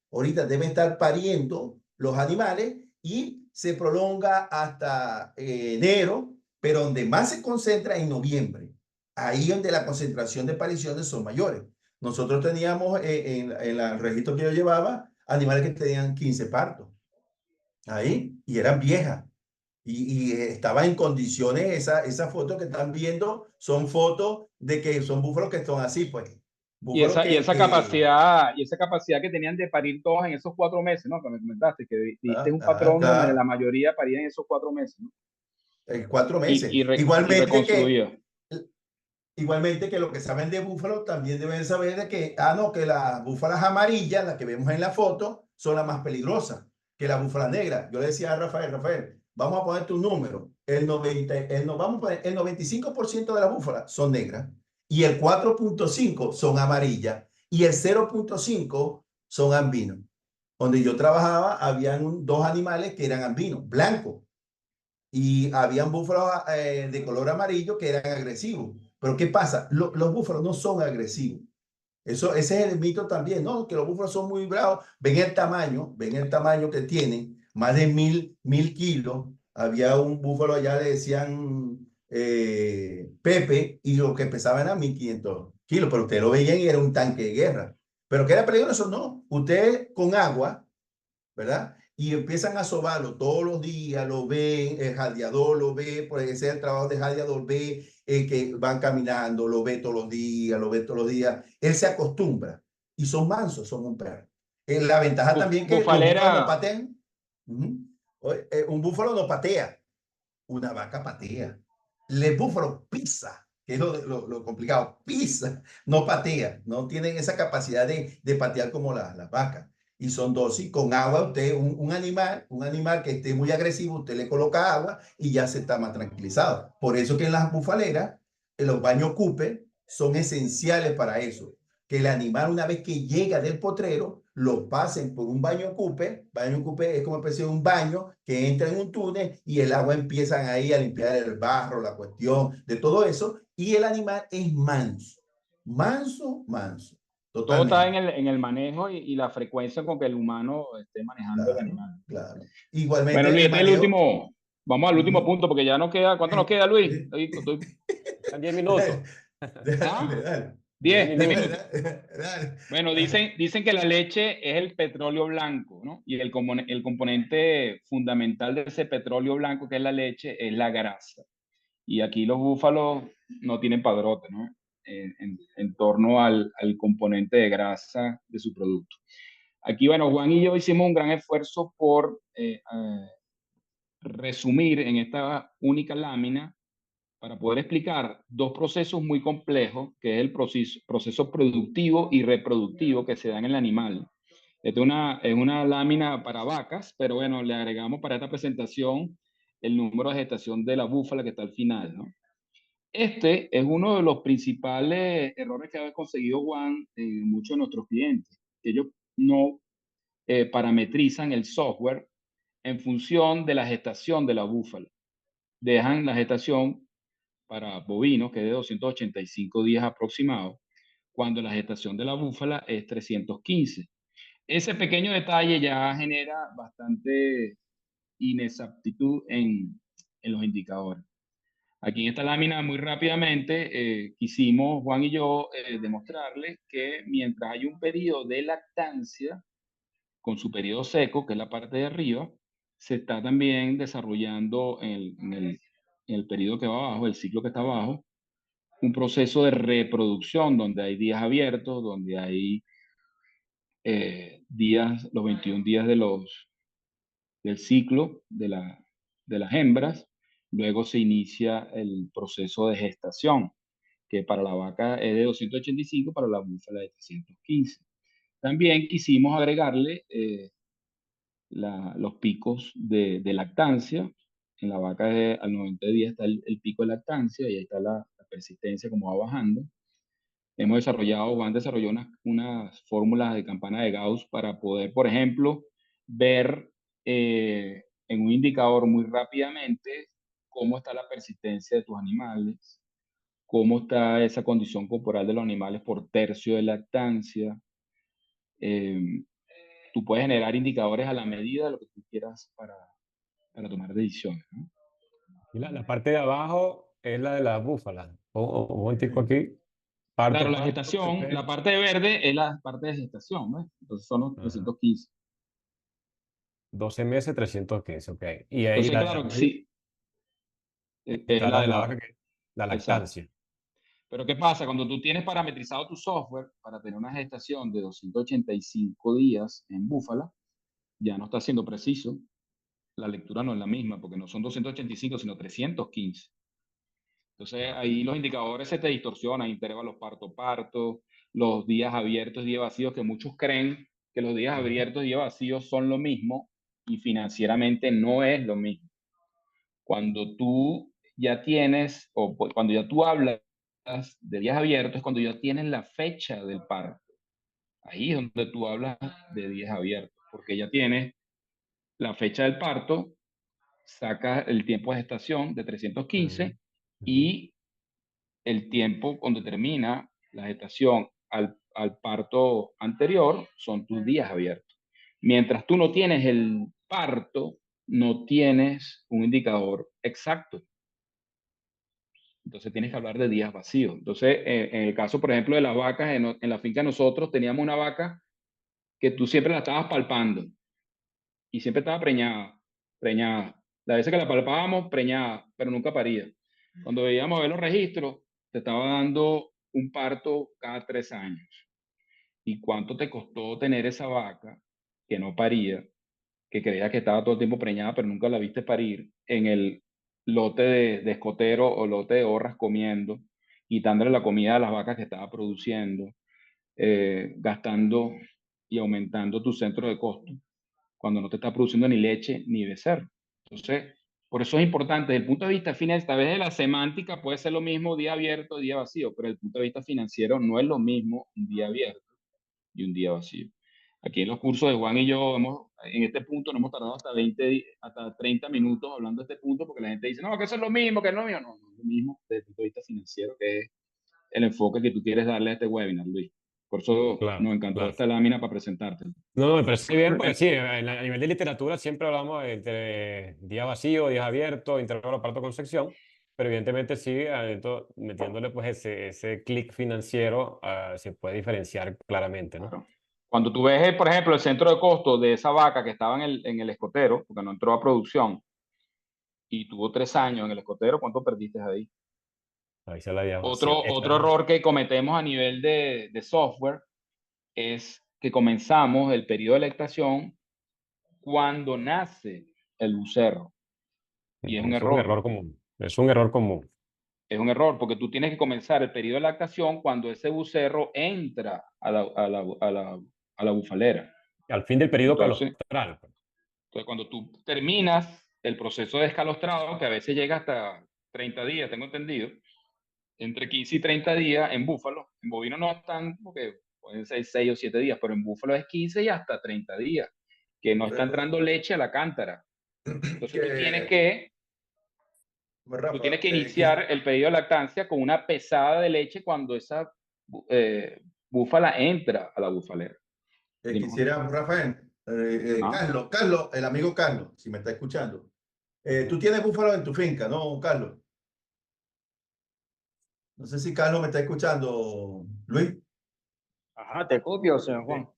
[SPEAKER 3] deben estar pariendo los animales y se prolonga hasta enero, pero donde más se concentra en noviembre, ahí donde la concentración de apariciones son mayores. Nosotros teníamos en el registro que yo llevaba animales que tenían 15 partos ahí y eran viejas y estaba en condiciones. Esa foto que están viendo son fotos de que son búfalos que son así, pues.
[SPEAKER 2] Y
[SPEAKER 3] Búfalos
[SPEAKER 2] esa, y esa capacidad, y esa capacidad que tenían de parir todos en esos 4 meses, ¿no? Que me comentaste, que diste un patrón donde la
[SPEAKER 3] claro,
[SPEAKER 2] mayoría parían en esos 4 meses, ¿no?
[SPEAKER 3] 4 meses.
[SPEAKER 2] Y reconstruía.
[SPEAKER 3] Igualmente que lo que saben de búfalo también deben saber de que, no, que las búfalas amarillas, las que vemos en la foto, son las más peligrosas que la búfala negra. Yo le decía a Rafael, vamos a ponerte un número. Vamos a poner, el 95% de las búfalas son negras y el 4.5 son amarillas y el 0.5 son ambinos. Donde yo trabajaba, habían 2 animales que eran ambinos, blancos, y habían búfalos de color amarillo que eran agresivos. Pero ¿qué pasa? Los búfalos no son agresivos. Ese es el mito también, ¿no? Que los búfalos son muy bravos. Ven el tamaño que tienen. más de 1000 kilos. Había un búfalo allá, le decían Pepe, y lo que pesaba era 1500 kilos, pero usted lo veían y era un tanque de guerra. Pero que era peligroso, no. Usted con agua, ¿verdad? Y empiezan a sobarlo todos los días, lo ven, el jadeador lo ve, por ese es el trabajo de jadeador, ve que van caminando, lo ve todos los días, lo ve todos los días. Él se acostumbra y son mansos, son un perro. La ventaja también que los búfalos no
[SPEAKER 2] Bufalera,
[SPEAKER 3] patean. Un búfalo no patea, una vaca patea. El búfalo pisa, que es lo complicado, pisa, no patea, no tienen esa capacidad de patear como las vacas. Y son dóciles. Con agua, usted, un animal que esté muy agresivo, usted le coloca agua y ya se está más tranquilizado. Por eso que en las bufaleras, en los baños Cooper son esenciales para eso. Que el animal, una vez que llega del potrero, lo pasen por un baño Cooper. Baño Cooper es como especie de un baño que entra en un túnel y el agua empiezan ahí a limpiar el barro, la cuestión de todo eso. Y el animal es manso, manso, manso.
[SPEAKER 2] todo está en
[SPEAKER 3] Totalmente.
[SPEAKER 2] el manejo y la frecuencia con que el humano esté manejando el
[SPEAKER 3] Claro,
[SPEAKER 2] animal.
[SPEAKER 3] claro.
[SPEAKER 2] Bueno,
[SPEAKER 3] Igualmente
[SPEAKER 2] Luis,
[SPEAKER 3] el
[SPEAKER 2] este es el
[SPEAKER 3] manejo.
[SPEAKER 2] último. Vamos al último punto porque ya nos queda. ¿Cuánto nos queda, Luis?
[SPEAKER 1] En 10 minutos.
[SPEAKER 3] Dale,
[SPEAKER 2] ¿Ah?
[SPEAKER 3] dale.
[SPEAKER 2] 10
[SPEAKER 3] Dale,
[SPEAKER 2] minutos.
[SPEAKER 3] dale.
[SPEAKER 2] Bueno, dicen que la leche es el petróleo blanco, ¿no? Y el componente fundamental de ese petróleo blanco que es la leche es la grasa. Y aquí los búfalos no tienen padrote, ¿no? En torno al componente de grasa de su producto. Aquí, bueno, Juan y yo hicimos un gran esfuerzo por resumir en esta única lámina para poder explicar dos procesos muy complejos, que es el proceso productivo y reproductivo que se da en el animal. Esta es una lámina para vacas, pero bueno, le agregamos para esta presentación el número de gestación de la búfala que está al final, ¿no? Este es uno de los principales errores que ha conseguido Juan en muchos de nuestros clientes, que ellos no parametrizan el software en función de la gestación de la búfala. Dejan la gestación para bovinos, que es de 285 días aproximados, cuando la gestación de la búfala es 315. Ese pequeño detalle ya genera bastante inexactitud en los indicadores. Aquí en esta lámina, muy rápidamente, quisimos, Juan y yo, demostrarles que mientras hay un periodo de lactancia, con su periodo seco, que es la parte de arriba, se está también desarrollando en el periodo que va abajo, el ciclo que está abajo, un proceso de reproducción donde hay días abiertos, donde hay días, los 21 días del ciclo de las hembras. Luego se inicia el proceso de gestación, que para la vaca es de 285, para la búfala de 315. También quisimos agregarle los picos de lactancia. En la vaca al 90 días está el pico de lactancia y ahí está la persistencia como va bajando. Hemos desarrollado, Juan desarrolló unas fórmulas de campana de Gauss para poder, por ejemplo, ver en un indicador muy rápidamente cómo está la persistencia de tus animales, cómo está esa condición corporal de los animales por tercio de lactancia. Tú puedes generar indicadores a la medida de lo que tú quieras para tomar decisiones, ¿no?
[SPEAKER 1] Y la parte de abajo es la de las búfalas. Un momentico aquí.
[SPEAKER 2] Claro,
[SPEAKER 1] Parto,
[SPEAKER 2] la
[SPEAKER 1] parto,
[SPEAKER 2] gestación, la
[SPEAKER 1] CP.
[SPEAKER 2] parte de verde es la parte de gestación, ¿ves? Entonces son los
[SPEAKER 1] Ajá.
[SPEAKER 2] 315.
[SPEAKER 1] 12 meses, 315, ok. Y ahí
[SPEAKER 2] Entonces,
[SPEAKER 1] la de
[SPEAKER 2] claro,
[SPEAKER 1] arriba
[SPEAKER 2] sí, es
[SPEAKER 1] está
[SPEAKER 2] la
[SPEAKER 1] la
[SPEAKER 2] de
[SPEAKER 1] de la
[SPEAKER 2] la...
[SPEAKER 1] vaca, la
[SPEAKER 2] Exacto.
[SPEAKER 1] lactancia.
[SPEAKER 2] Pero ¿qué pasa? Cuando tú tienes parametrizado tu software para tener una gestación de 285 días en búfala, ya no está siendo preciso. La lectura no es la misma, porque no son 285, sino 315. Entonces
[SPEAKER 1] Ah,
[SPEAKER 2] ahí los indicadores se te distorsionan, intervalos parto-parto, los días abiertos y días vacíos, que muchos creen que los días
[SPEAKER 1] ujú.
[SPEAKER 2] abiertos y días vacíos son lo mismo y financieramente no es lo mismo. Cuando tú ya tienes, cuando ya tú hablas de días abiertos, es cuando ya tienes la fecha del parto. Ahí es donde tú hablas de días abiertos, porque ya tienes la fecha del parto, saca el tiempo de gestación de
[SPEAKER 1] Ujú,
[SPEAKER 2] 315
[SPEAKER 1] ujú.
[SPEAKER 2] y el tiempo cuando termina la gestación al parto anterior son tus días abiertos. Mientras tú no tienes parto no tienes un indicador exacto. Entonces tienes que hablar de días vacíos. Entonces, en el caso, por ejemplo, de las vacas, en la finca nosotros teníamos una vaca que tú siempre la estabas palpando y siempre estaba preñada, preñada. Las veces que la palpábamos, preñada, pero nunca paría. Cuando veíamos a ver los registros, te estaba dando un parto cada 3 años. ¿Y cuánto te costó tener esa vaca que no paría, que creía que estaba todo el tiempo preñada, pero nunca la viste parir, en el lote de escotero o lote de horras comiendo, quitándole la comida a las vacas que estaba produciendo, gastando y aumentando tu centro de costo, cuando no te está produciendo ni leche ni becerro? Entonces, por eso es importante, desde el punto de vista financiero, tal vez de la semántica puede ser lo mismo día abierto, día vacío, pero desde el punto de vista financiero no es lo mismo un día abierto y un día vacío. Aquí en los cursos de Juan y yo, en este punto nos hemos tardado hasta 30 minutos hablando de este punto, porque la gente dice, no, que eso es lo mismo, que no es lo mismo. No, no es lo mismo desde el punto de vista financiero, que es el enfoque que tú quieres darle a este webinar, Luis. Por eso
[SPEAKER 1] Claro,
[SPEAKER 2] nos encantó
[SPEAKER 1] claro.
[SPEAKER 2] esta lámina para presentarte.
[SPEAKER 1] No, no, me parece bien, porque sí, a nivel de literatura siempre hablamos entre días vacíos, días abiertos, intervalo, parto, concepción, pero evidentemente sí, metiéndole pues ese clic financiero, se puede diferenciar claramente, ¿no?
[SPEAKER 2] Claro. Cuando tú ves, por ejemplo, el centro de costo de esa vaca que estaba en el escotero, porque no entró a producción, y tuvo 3 años en el escotero, ¿cuánto perdiste ahí?
[SPEAKER 1] Ahí se la días vacíos.
[SPEAKER 2] Otro error que cometemos a nivel de software es que comenzamos el periodo de lactación cuando nace el becerro. Y es un
[SPEAKER 1] Es un
[SPEAKER 2] error.
[SPEAKER 1] error común. Es un error común.
[SPEAKER 2] Es un error porque tú tienes que comenzar el periodo de lactación cuando ese becerro entra a la bufalera.
[SPEAKER 1] Al fin del periodo
[SPEAKER 2] Entonces,
[SPEAKER 1] calostral.
[SPEAKER 2] cuando tú terminas el proceso de descalostrado, que a veces llega hasta 30 días, tengo entendido, entre 15 y 30 días en búfalo, en bovino no están, porque pueden ser 6 o 7 días, pero en búfalo es 15 y hasta 30 días, que no está entrando leche a la cántara. Entonces
[SPEAKER 3] Que,
[SPEAKER 2] tú
[SPEAKER 3] Rafa,
[SPEAKER 2] tienes que iniciar el periodo de lactancia con una pesada de leche cuando esa búfala entra a la bufalera. Dime, Juan.
[SPEAKER 3] quisiera, Rafael,
[SPEAKER 2] Ah,
[SPEAKER 3] Carlos, el amigo Carlos, si me está escuchando. Tú tienes búfalo en tu finca, ¿no, Carlos? No sé si Carlos me está escuchando, Luis.
[SPEAKER 4] Ajá, te copio, señor Juan.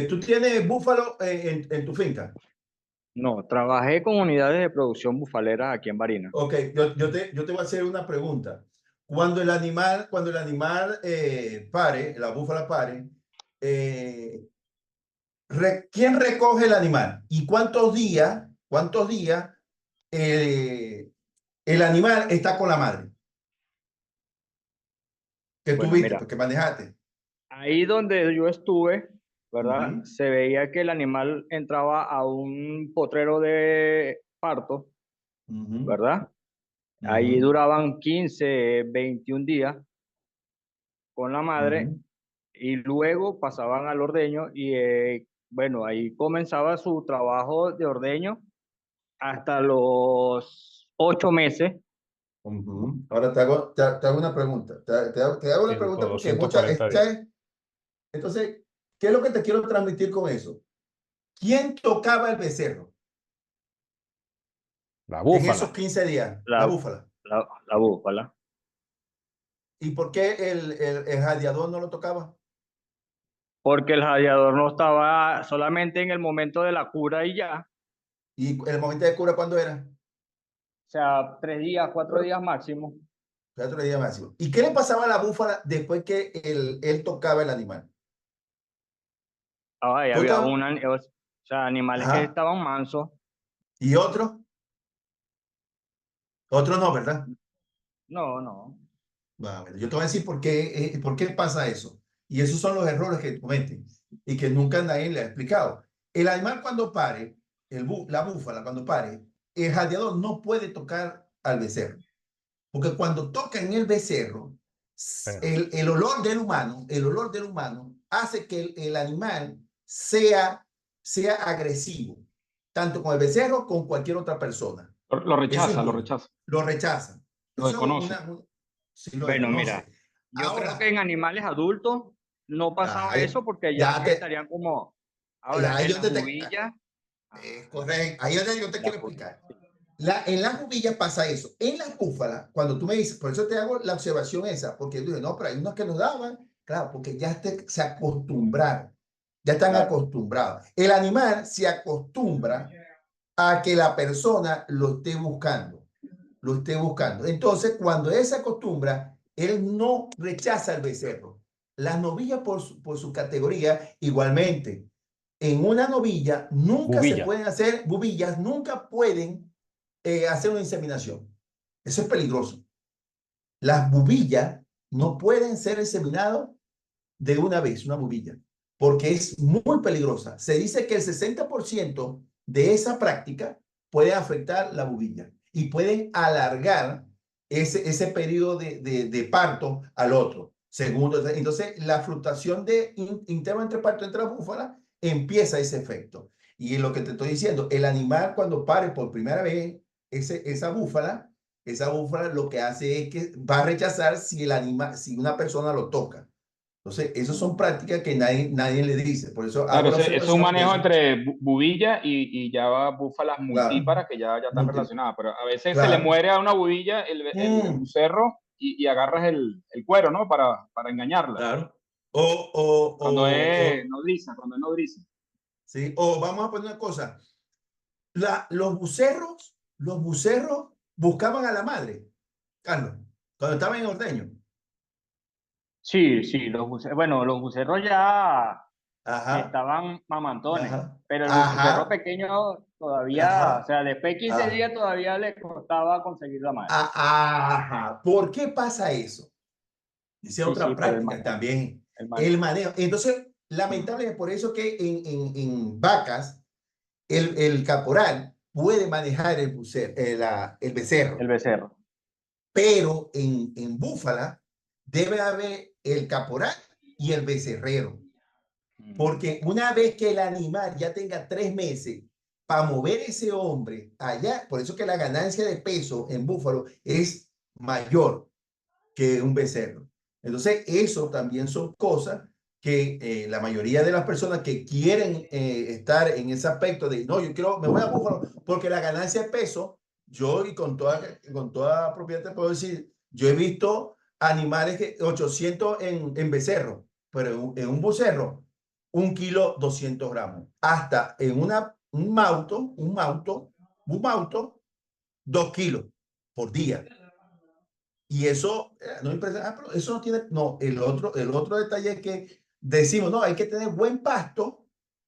[SPEAKER 3] ¿Tú tienes búfalo en tu finca?
[SPEAKER 4] No, trabajé con unidades de producción bufaleras aquí en Barinas.
[SPEAKER 3] Ok, yo te voy a hacer una pregunta. Cuando el animal pare, la búfala pare, eh, ¿quién recoge el animal? ¿Y cuántos días eh, el animal está con la madre? Que tú
[SPEAKER 4] Bueno,
[SPEAKER 3] viste,
[SPEAKER 4] mira,
[SPEAKER 3] porque manejaste.
[SPEAKER 4] ahí donde yo estuve, ¿verdad?
[SPEAKER 3] Ujú,
[SPEAKER 4] Se veía que el animal entraba a un potrero de parto,
[SPEAKER 3] ujú,
[SPEAKER 4] ¿verdad? Ahí
[SPEAKER 3] ujú,
[SPEAKER 4] duraban 15, 21 días con la madre
[SPEAKER 3] ujú.
[SPEAKER 4] y luego pasaban al ordeño y bueno, ahí comenzaba su trabajo de ordeño hasta los 8 meses.
[SPEAKER 3] Ujú. Ahora te hago una pregunta. Te hago una pregunta porque
[SPEAKER 1] 240 días.
[SPEAKER 3] entonces, ¿qué es lo que te quiero transmitir con eso? ¿Quién tocaba el becerro
[SPEAKER 1] La
[SPEAKER 3] en esos
[SPEAKER 1] búfala.
[SPEAKER 3] 15 días? La
[SPEAKER 4] La,
[SPEAKER 3] búfala.
[SPEAKER 4] la búfala.
[SPEAKER 3] ¿Y por qué el jadeador no lo tocaba?
[SPEAKER 4] Porque el jadeador no estaba solamente en el momento de la cura y ya,
[SPEAKER 3] ¿Y el momento de cura cuándo era?
[SPEAKER 4] o sea, 3 días, 4 días máximo.
[SPEAKER 3] 4 días máximo. ¿Y qué le pasaba a la búfala después que él tocaba el animal?
[SPEAKER 4] Ahí
[SPEAKER 3] ¿Tú
[SPEAKER 4] había
[SPEAKER 3] estabas?
[SPEAKER 4] o sea, animales que
[SPEAKER 3] Ajá.
[SPEAKER 4] estaban mansos.
[SPEAKER 3] ¿Y otro? Otro no, ¿verdad?
[SPEAKER 4] No, no.
[SPEAKER 3] Bueno, yo te voy a decir por qué pasa eso. Y esos son los errores que cometen y que nunca nadie le ha explicado. El animal cuando pare, la búfala cuando pare, el jadeador no puede tocar al becerro. Porque cuando toca en el becerro,
[SPEAKER 1] Pero,
[SPEAKER 3] el olor del humano hace que el animal sea agresivo, tanto con el becerro como con cualquier otra persona.
[SPEAKER 2] lo
[SPEAKER 3] Eso es
[SPEAKER 2] rechaza, lo
[SPEAKER 3] uno.
[SPEAKER 2] rechaza,
[SPEAKER 3] Lo rechaza.
[SPEAKER 2] lo
[SPEAKER 3] Eso es
[SPEAKER 2] desconoce.
[SPEAKER 3] si lo
[SPEAKER 4] Bueno, mira,
[SPEAKER 3] desconoce.
[SPEAKER 4] yo creo que
[SPEAKER 3] Ahora,
[SPEAKER 4] en animales adultos no pasaba
[SPEAKER 3] ajá,
[SPEAKER 4] eso porque ya
[SPEAKER 3] ya te,
[SPEAKER 4] estarían como, ahora
[SPEAKER 3] ya
[SPEAKER 4] en
[SPEAKER 3] yo
[SPEAKER 4] las
[SPEAKER 3] te,
[SPEAKER 4] hubillas,
[SPEAKER 3] Correcto. Ahí es donde yo te quiero explicar. En las bubillas pasa eso. En las búfalas, cuando tú me dices, por eso te hago la observación esa, porque yo digo, no, pero hay unos que nos daban, claro, porque ya se acostumbraron, ya están acostumbrados. El animal se acostumbra a que la persona lo esté buscando, lo esté buscando. Entonces, cuando él se acostumbra, él no rechaza el becerro. Las novillas por su categoría, igualmente, en una novilla nunca se
[SPEAKER 1] Bubilla.
[SPEAKER 3] pueden hacer bubillas, nunca pueden hacer una inseminación. Eso es peligroso. Las bubillas no pueden ser inseminadas de una vez, una bubilla, porque es muy peligrosa. Se dice que el 60% de esa práctica puede afectar la bubilla y pueden alargar ese periodo de parto al otro. Segundo, entonces la fluctuación de interno entre parto entre las búfalas empieza ese efecto. Y lo que te estoy diciendo, el animal cuando pare por primera vez esa búfala lo que hace es que va a rechazar si el animal, si una persona lo toca. Entonces, esas son prácticas que nadie le dice. Por eso
[SPEAKER 2] Claro,
[SPEAKER 3] hago la
[SPEAKER 2] es un
[SPEAKER 3] observación de
[SPEAKER 2] manejo
[SPEAKER 3] eso.
[SPEAKER 2] entre bubilla y ya va búfalas
[SPEAKER 3] Claro,
[SPEAKER 2] multíparas que ya están relacionadas, pero a veces se le
[SPEAKER 3] claro.
[SPEAKER 2] muere a una bubilla el becerro y agarras el cuero, ¿no? Para engañarla.
[SPEAKER 3] Claro.
[SPEAKER 2] Cuando es nodriza, cuando es nodriza.
[SPEAKER 3] Sí, o vamos a poner una cosa. Los bucerros buscaban a la madre, Carlos, cuando estaban en ordeño.
[SPEAKER 4] Sí, sí, bueno, los bucerros ya
[SPEAKER 3] Ajá,
[SPEAKER 4] estaban mamantones,
[SPEAKER 3] ajá,
[SPEAKER 4] pero el bucerro
[SPEAKER 3] ajá,
[SPEAKER 4] pequeño todavía, o
[SPEAKER 3] ajá,
[SPEAKER 4] sea, después de 15
[SPEAKER 3] ajá,
[SPEAKER 4] días todavía le costaba conseguir la madre.
[SPEAKER 3] ajá. ¿Por qué pasa eso? Esa es
[SPEAKER 4] Sí,
[SPEAKER 3] otra
[SPEAKER 4] sí, por
[SPEAKER 3] práctica también.
[SPEAKER 4] el
[SPEAKER 3] El
[SPEAKER 4] manejo.
[SPEAKER 3] manejo. Entonces, lamentablemente, por eso que en vacas, el caporal puede manejar el
[SPEAKER 4] El
[SPEAKER 3] becerro,
[SPEAKER 4] becerro.
[SPEAKER 3] pero en búfala debe haber el caporal y el becerrero. Porque una vez que el animal ya tenga 3 meses para mover ese hombre allá, por eso que la ganancia de peso en búfalo es mayor que un becerro. Entonces, eso también son cosas que la mayoría de las personas que quieren estar en ese aspecto de, no, yo quiero, me voy a búfalo, porque la ganancia de peso, yo y con toda propiedad te puedo decir, yo he visto animales que 800 en becerro, pero en un becerro, 1 kilo 200 gramos, hasta en un mauto, 2 kilos por día. Y eso no impresiona, pero eso no tiene, no, el otro detalle es que decimos, no, hay que tener buen pasto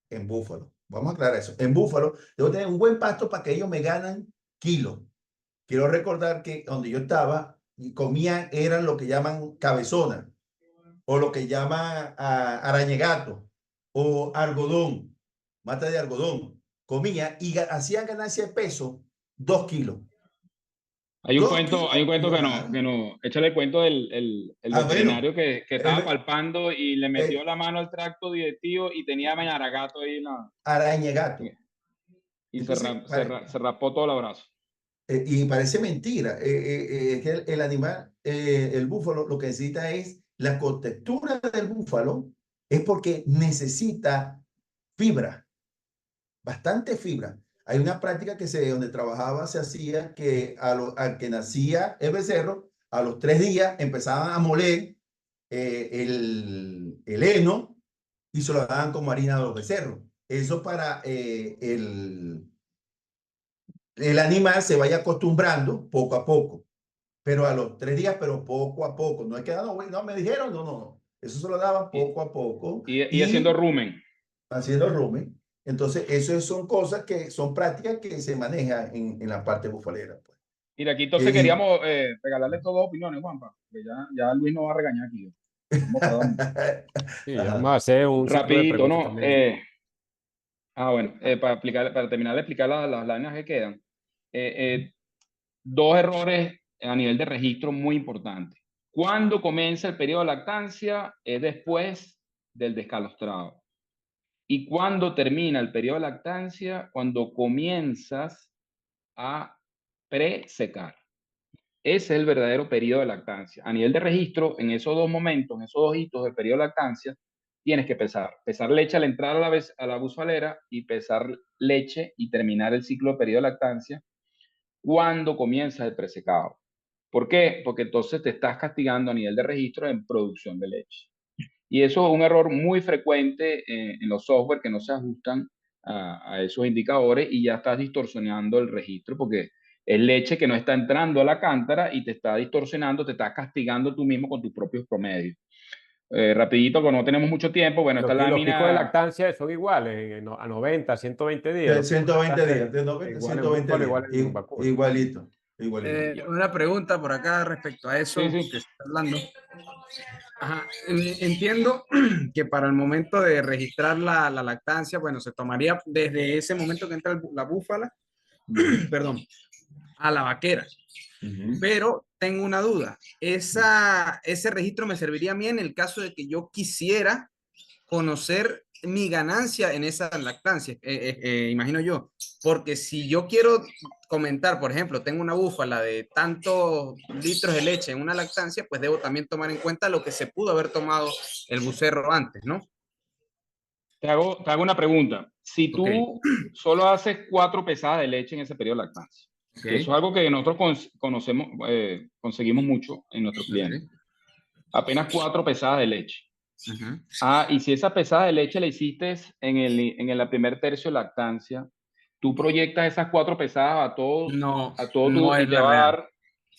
[SPEAKER 3] en búfalo. Vamos a aclarar eso. En búfalo, debo tener un buen pasto para que ellos me ganan kilos. Quiero recordar que donde yo estaba y comían eran lo que llaman cabezona o lo que llaman arañegato o algodón, mata de algodón. Comía y hacían ganancia de peso 2 kilos.
[SPEAKER 2] Hay un
[SPEAKER 3] Dos
[SPEAKER 2] cuento,
[SPEAKER 3] kilos.
[SPEAKER 2] échale el cuento el
[SPEAKER 3] Bueno,
[SPEAKER 2] veterinario que estaba
[SPEAKER 3] el,
[SPEAKER 2] palpando y le metió
[SPEAKER 3] el
[SPEAKER 2] la mano al tracto digestivo y tenía mañaragato ahí
[SPEAKER 3] arañegato.
[SPEAKER 2] y
[SPEAKER 3] Entonces,
[SPEAKER 2] se rapó todo el brazo.
[SPEAKER 3] y parece mentira, que el animal, el búfalo, lo que necesita es la contextura del búfalo, es porque necesita fibra, bastante fibra. Hay una práctica donde trabajaba, se hacía que al que nacía el becerro, a los 3 días empezaban a moler el heno y se lo daban como harina a los becerros. Eso para el animal se vaya acostumbrando poco a poco, pero a los 3 días, pero poco a poco. No es que no me dijeron, no. Eso se lo daban poco a poco
[SPEAKER 2] Y haciendo
[SPEAKER 3] y
[SPEAKER 2] rumen.
[SPEAKER 3] haciendo rooming. Entonces, eso son cosas que son prácticas que se manejan en la parte bufalera. Pues.
[SPEAKER 2] Mira, aquí entonces queríamos regalarle todas opiniones, Juanpa, porque ya Luis nos va a regañar aquí. Hemos tardado mucho.
[SPEAKER 1] Sí, ya vamos a hacer un ciclo de
[SPEAKER 2] Rapidito,
[SPEAKER 1] preguntas
[SPEAKER 2] ¿no?
[SPEAKER 1] también.
[SPEAKER 2] Bueno, para terminar de explicar las líneas que quedan. Dos errores a nivel de registro muy importantes. Cuando comienza el periodo de lactancia es después del descalostrado. Y cuando termina el periodo de lactancia, cuando comienzas a presecar. Ese es el verdadero periodo de lactancia. A nivel de registro, en esos dos momentos, en esos dos hitos del periodo de lactancia, tienes que pesar. Pesar leche al entrar a la bufalera y pesar leche y terminar el ciclo de periodo de lactancia cuando comienza el presecado. ¿Por qué? Porque entonces te estás castigando a nivel de registro en producción de leche. Y eso es un error muy frecuente en los software que no se ajustan a esos indicadores y ya estás distorsionando el registro porque es leche que no está entrando a la cántara y te está distorsionando, te estás castigando tú mismo con tus propios promedios. Rapidito, como no tenemos mucho tiempo, bueno, esta
[SPEAKER 1] Los picos de
[SPEAKER 2] lámina
[SPEAKER 1] lactancia son iguales, a 90, 120 días.
[SPEAKER 3] De
[SPEAKER 1] Los picos de
[SPEAKER 3] 120
[SPEAKER 1] lactancia
[SPEAKER 3] días, de 90 a
[SPEAKER 1] igual en
[SPEAKER 3] 120
[SPEAKER 1] búfalo,
[SPEAKER 3] días.
[SPEAKER 1] igual en vacuno.
[SPEAKER 3] Igualito, igualito.
[SPEAKER 5] Una pregunta por acá respecto a eso
[SPEAKER 2] Sí, sí.
[SPEAKER 5] que se está hablando. Ajá, entiendo que para el momento de registrar la lactancia, bueno, se tomaría desde ese momento que entra la búfala, perdón, a la vaquera. Pero tengo una duda. Ese registro me serviría a mí en el caso de que yo quisiera conocer mi ganancia en esa lactancia, imagino yo. Porque si yo quiero comentar, por ejemplo, tengo una búfala de tantos litros de leche en una lactancia, pues debo también tomar en cuenta lo que se pudo haber tomado el bucerro antes, ¿no?
[SPEAKER 2] Te hago una pregunta. Si
[SPEAKER 5] Ok.
[SPEAKER 2] tú solo haces 4 pesadas de leche en ese periodo de lactancia, que eso es algo que nosotros conseguimos mucho en nuestros clientes, apenas 4 pesadas de leche. Y si esa pesada de leche la hiciste en la primer tercio de lactancia, tú proyectas esas 4 pesadas a todo
[SPEAKER 5] no
[SPEAKER 2] y
[SPEAKER 5] es
[SPEAKER 2] te
[SPEAKER 5] la
[SPEAKER 2] va a
[SPEAKER 5] real.
[SPEAKER 2] dar,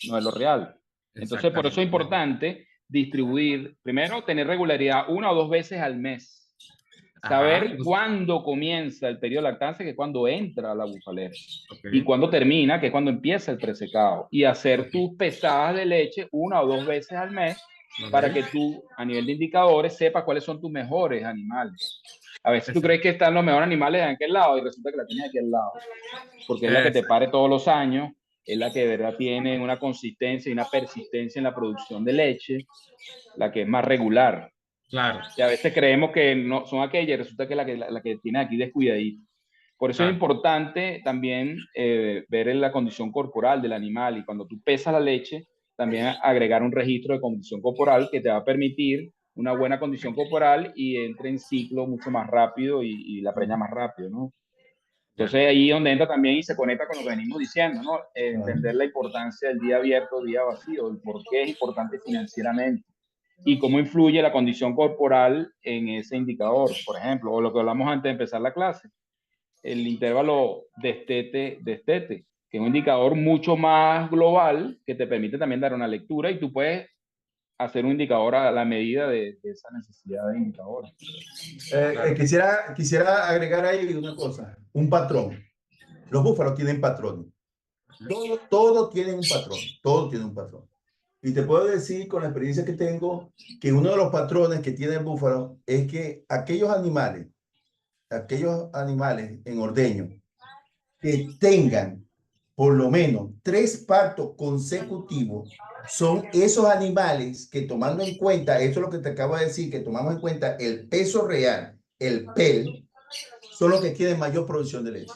[SPEAKER 2] no es lo real. Entonces, por eso es importante distribuir, primero, tener regularidad 1 o 2 veces al mes. Saber cuándo comienza el periodo de lactancia, que es cuando entra la bufalera, y cuándo termina, que es cuando empieza el presecado, y hacer tus pesadas de leche 1 o 2 veces al mes para que tú, a nivel de indicadores, sepas cuáles son tus mejores animales. A veces tú crees que están los mejores animales de aquel lado y resulta que la tienes de aquel lado, porque es la que te pare todos los años, es la que de verdad tiene una consistencia y una persistencia en la producción de leche, la que es más regular.
[SPEAKER 5] Claro.
[SPEAKER 2] Y a veces creemos que no son aquellas y resulta que la que tiene aquí descuidadita. Por eso es importante también ver la condición corporal del animal y cuando tú pesas la leche, también agregar un registro de condición corporal que te va a permitir una buena condición corporal y entre en ciclo mucho más rápido y la preña más rápido, ¿no? Entonces ahí es donde entra también y se conecta con lo que venimos diciendo, ¿no? Entender la importancia del día abierto, día vacío, y por qué es importante financieramente y cómo influye la condición corporal en ese indicador, por ejemplo, o lo que hablamos antes de empezar la clase, el intervalo destete, que es un indicador mucho más global que te permite también dar una lectura y tú puedes hacer un indicador a la medida de esa necesidad de indicadores.
[SPEAKER 3] Quisiera agregar ahí una cosa, un patrón. Los búfalos tienen patrones. Todo tiene un patrón, todo tiene un patrón. Y te puedo decir con la experiencia que tengo que uno de los patrones que tiene el búfalo es que aquellos animales en ordeño que tengan por lo menos 3 partos consecutivos son esos animales que tomando en cuenta, esto es lo que te acabo de decir, que tomamos en cuenta el peso real, el PEL, son los que tienen mayor producción de leche.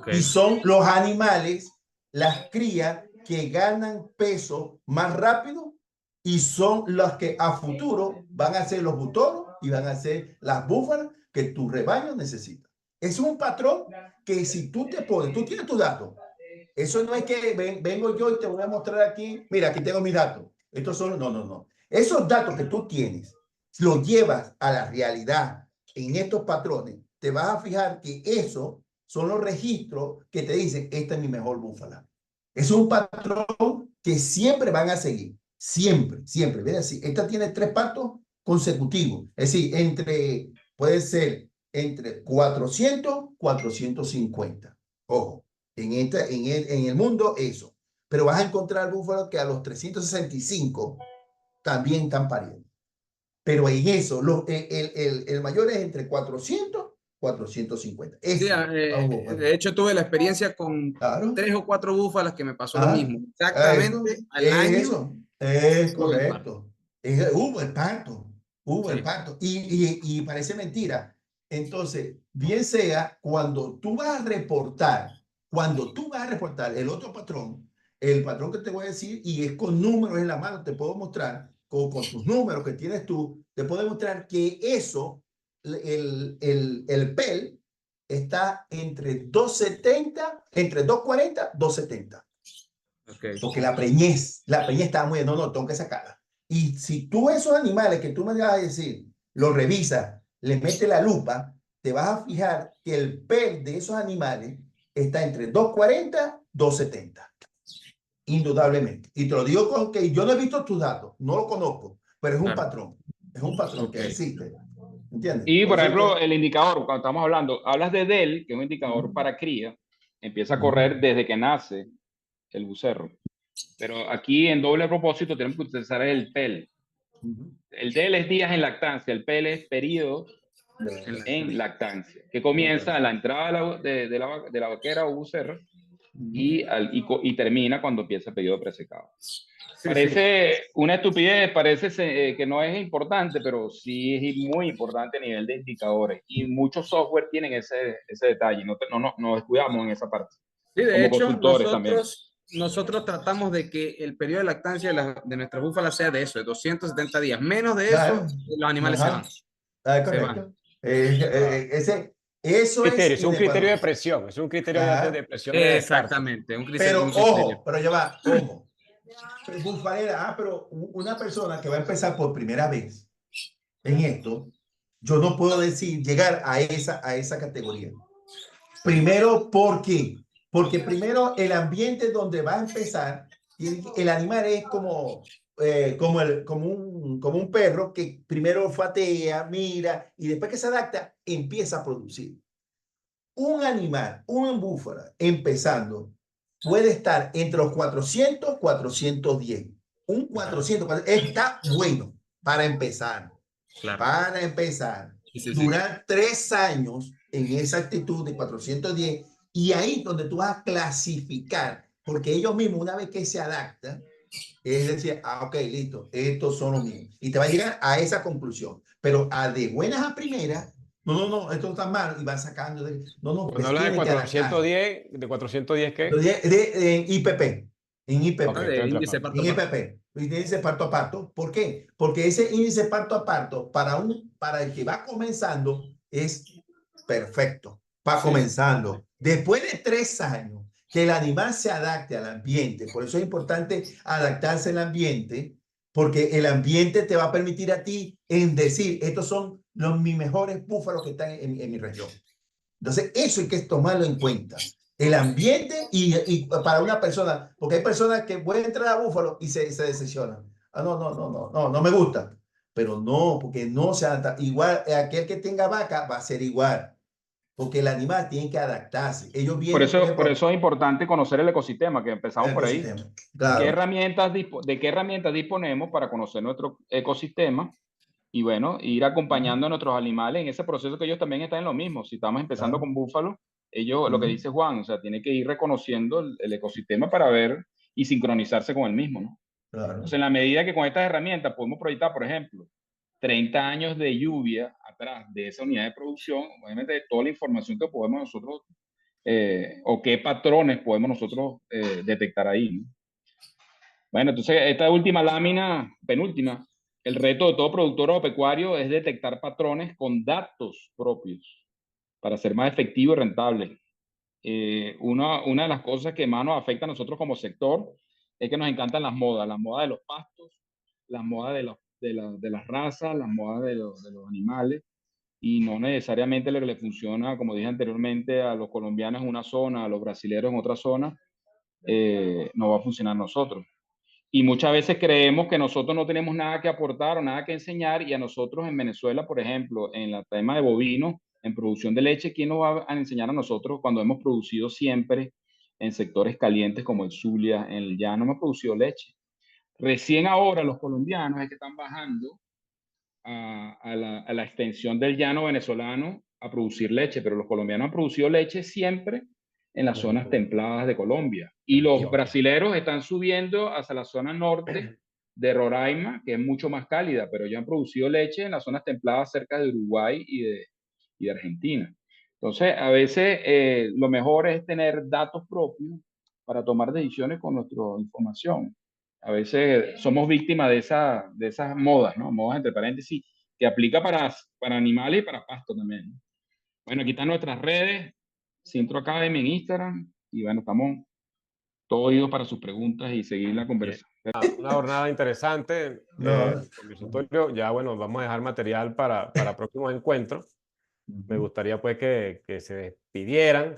[SPEAKER 3] Y son los animales, las crías que ganan peso más rápido y son los que a futuro van a ser los butoros y van a ser las búfalas que tu rebaño necesita. Es un patrón que si tú te pones, tú tienes tus datos. Eso no es que vengo yo y te voy a mostrar aquí, mira, aquí tengo mis datos. Estos son, no. Esos datos que tú tienes, los llevas a la realidad en estos patrones, te vas a fijar que eso son los registros que te dicen, esta es mi mejor búfala. Es un patrón que siempre van a seguir. Siempre. Es decir, esta tiene 3 partos consecutivos. Es decir, puede ser entre 400, 450. Ojo, en el mundo eso. Pero vas a encontrar búfalos que a los 365 también están pariendo. Pero en eso, el mayor es entre 400 450.
[SPEAKER 5] Sí, de hecho tuve la experiencia con 3 o 4 búfalas que me pasó lo mismo. Exactamente al año.
[SPEAKER 3] Eso es correcto. Hubo el parto. Y parece mentira. Entonces, bien sea cuando tú vas a reportar el otro patrón, el patrón que te voy a decir, y es con números en la mano, te puedo mostrar con tus números que tienes tú, te puedo demostrar que eso, el PEL, está entre 270, entre 240, 270.
[SPEAKER 5] Okay.
[SPEAKER 3] Porque la preñez estaba muy, no, tengo que sacarla. Y si tú esos animales que tú me vas a decir, los revisas, le metes la lupa, te vas a fijar que el PEL de esos animales está entre 240, 270. Indudablemente. Y te lo digo con que yo no he visto tus datos, no lo conozco, pero es un patrón. Es un patrón que existe. ¿Entiendes?
[SPEAKER 2] Y, por ejemplo,
[SPEAKER 3] Entonces,
[SPEAKER 2] el indicador, cuando estamos hablando, hablas de DEL, que es un indicador para cría, empieza a correr desde que nace el becerro. Pero aquí, en doble propósito, tenemos que utilizar el PEL. El DEL es días en lactancia, el PEL es periodo en lactancia, que comienza a la entrada de la vaquera o becerro y termina cuando empieza el periodo presecado.
[SPEAKER 5] Sí,
[SPEAKER 2] Parece una estupidez, parece que no es importante, pero sí es muy importante a nivel de indicadores. Y muchos software tienen ese detalle. No descuidamos en esa parte.
[SPEAKER 5] Sí, de
[SPEAKER 2] Como
[SPEAKER 5] hecho,
[SPEAKER 2] consultores también.
[SPEAKER 5] nosotros tratamos de que el periodo de lactancia de nuestras búfalas sea de eso, de 270 días. Menos de eso,
[SPEAKER 3] claro.
[SPEAKER 5] los animales se van. Se van.
[SPEAKER 3] Correcto. Eso
[SPEAKER 1] Criterio,
[SPEAKER 3] es
[SPEAKER 1] es un criterio de
[SPEAKER 3] Ecuador.
[SPEAKER 1] presión, es un criterio de
[SPEAKER 3] Claro.
[SPEAKER 1] presión de descarte.
[SPEAKER 5] Exactamente, un
[SPEAKER 3] Pero
[SPEAKER 5] criterio.
[SPEAKER 3] ojo, pero ya va, ojo. Bufalera, pero una persona que va a empezar por primera vez en esto, yo no puedo decir llegar a esa categoría. Primero, ¿por qué? Porque primero el ambiente donde va a empezar, el animal es como un perro que primero olfatea, mira, y después que se adapta, empieza a producir. Un animal, un búfalo, empezando, puede estar entre los 400, 410. Un 400 está bueno para empezar.
[SPEAKER 5] Claro.
[SPEAKER 3] Para empezar,
[SPEAKER 5] Sí.
[SPEAKER 3] durar 3 años en esa actitud de 410 y ahí donde tú vas a clasificar, porque ellos mismos una vez que se adaptan, es decir, ok, listo, estos son los míos. Y te va a llegar a esa conclusión. Pero de buenas a primeras, no, esto está mal y van sacando. No, porque
[SPEAKER 1] Cuando
[SPEAKER 3] se
[SPEAKER 1] hablas de
[SPEAKER 3] tiene que adaptar.
[SPEAKER 1] 410, ¿de 410 qué?
[SPEAKER 3] En IPP. En IPP.
[SPEAKER 1] Ok,
[SPEAKER 5] De índice parto
[SPEAKER 3] En
[SPEAKER 5] a parto.
[SPEAKER 3] IPP. Índice parto a parto. ¿Por qué? Porque ese índice parto a parto para el que va comenzando es perfecto. Va comenzando. Después de 3 años, que el animal se adapte al ambiente. Por eso es importante adaptarse al ambiente, porque el ambiente te va a permitir a ti en decir, estos son mis mejores búfalos que están en mi región. Entonces, eso hay que tomarlo en cuenta. El ambiente y para una persona, porque hay personas que pueden entrar a Búfalo y se decepcionan. No me gusta. Pero no, porque no se adapta. Igual, aquel que tenga vaca va a ser igual, porque el animal tiene que adaptarse. Ellos
[SPEAKER 2] Por
[SPEAKER 3] vienen, por
[SPEAKER 2] eso, por
[SPEAKER 3] ejemplo,
[SPEAKER 2] eso es importante conocer el ecosistema, que empezamos
[SPEAKER 3] el
[SPEAKER 2] por ahí.
[SPEAKER 3] ecosistema. Claro.
[SPEAKER 2] ¿De qué herramientas disponemos para conocer nuestro ecosistema? Y bueno, ir acompañando a nuestros animales en ese proceso, que ellos también están en lo mismo. Si estamos empezando con búfalos, ellos, lo que dice Juan, o sea, tiene que ir reconociendo el ecosistema para ver y sincronizarse con el mismo, ¿no?
[SPEAKER 3] Claro.
[SPEAKER 2] Entonces, en la medida que con estas herramientas podemos proyectar, por ejemplo, 30 años de lluvia atrás de esa unidad de producción, obviamente toda la información que podemos nosotros, o qué patrones podemos nosotros detectar ahí, ¿no? Bueno, entonces esta última lámina, penúltima, el reto de todo productor o pecuario es detectar patrones con datos propios para ser más efectivo y rentable. Una de las cosas que más nos afecta a nosotros como sector es que nos encantan las modas de los pastos, las modas de las razas, las modas de los animales, y no necesariamente lo que le funciona, como dije anteriormente, a los colombianos en una zona, a los brasileños en otra zona, no va a funcionar a nosotros. Y muchas veces creemos que nosotros no tenemos nada que aportar o nada que enseñar, y a nosotros en Venezuela, por ejemplo, en el tema de bovinos, en producción de leche, ¿quién nos va a enseñar a nosotros cuando hemos producido siempre en sectores calientes como el Zulia, en el llano, hemos producido leche? Recién ahora los colombianos es que están bajando a la extensión del llano venezolano a producir leche, pero los colombianos han producido leche siempre en las zonas templadas de Colombia. Y los brasileros están subiendo hacia la zona norte de Roraima, que es mucho más cálida, pero ya han producido leche en las zonas templadas cerca de Uruguay y de Argentina. Entonces, a veces lo mejor es tener datos propios para tomar decisiones con nuestra información. A veces somos víctimas de esas modas, ¿no? Modas entre paréntesis, que aplica para animales y para pasto también, ¿no? Bueno, aquí están nuestras redes, Sintro Academy en Instagram, y bueno, estamos todo oídos para sus preguntas y seguir la conversación.
[SPEAKER 1] Una jornada interesante,
[SPEAKER 3] No.
[SPEAKER 1] conversatorio. Ya, bueno, vamos a dejar material para próximos encuentros. Me gustaría pues que se despidieran.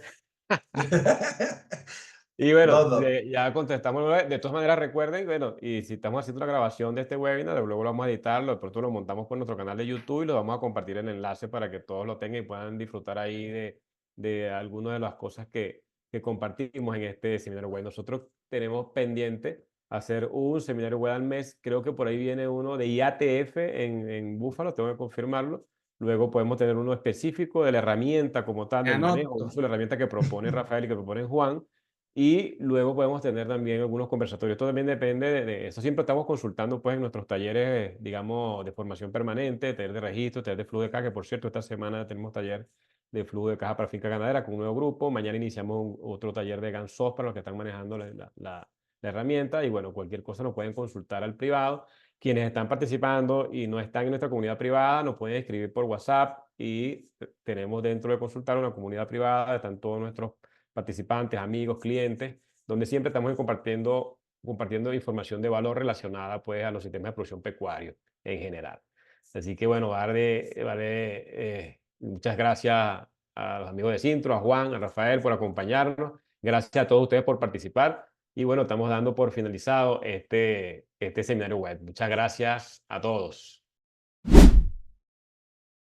[SPEAKER 1] Y bueno,
[SPEAKER 3] No, no.
[SPEAKER 1] ya contestamos. De todas maneras, recuerden, bueno, y si estamos haciendo una grabación de este webinar, luego lo vamos a editar, de pronto lo montamos por nuestro canal de YouTube y lo vamos a compartir el enlace para que todos lo tengan y puedan disfrutar ahí de algunas de las cosas que compartimos en este seminario web. Nosotros tenemos pendiente hacer un seminario web al mes. Creo que por ahí viene uno de IATF en Búfalo, tengo que confirmarlo. Luego podemos tener uno específico de la herramienta como tal,
[SPEAKER 5] Me
[SPEAKER 1] del manejo,
[SPEAKER 5] anoto.
[SPEAKER 1] uso de la herramienta que propone Rafael y que propone Juan. Y luego podemos tener también algunos conversatorios. Esto también depende de eso. Siempre estamos consultando pues en nuestros talleres, digamos, de formación permanente, taller de registro, taller de flujo de caja, que por cierto, esta semana tenemos taller de flujo de caja para finca ganadera con un nuevo grupo. Mañana iniciamos otro taller de GANSOS para los que están manejando la herramienta. Y bueno, cualquier cosa nos pueden consultar al privado. Quienes están participando y no están en nuestra comunidad privada, nos pueden escribir por WhatsApp y tenemos dentro de Consultar una comunidad privada, están todos nuestros participantes, amigos, clientes, donde siempre estamos compartiendo información de valor relacionada pues a los sistemas de producción pecuario en general. Así que bueno, muchas gracias a los amigos de Sintro, a Juan, a Rafael por acompañarnos. Gracias a todos ustedes por participar. Y bueno, estamos dando por finalizado este seminario web. Muchas gracias a todos.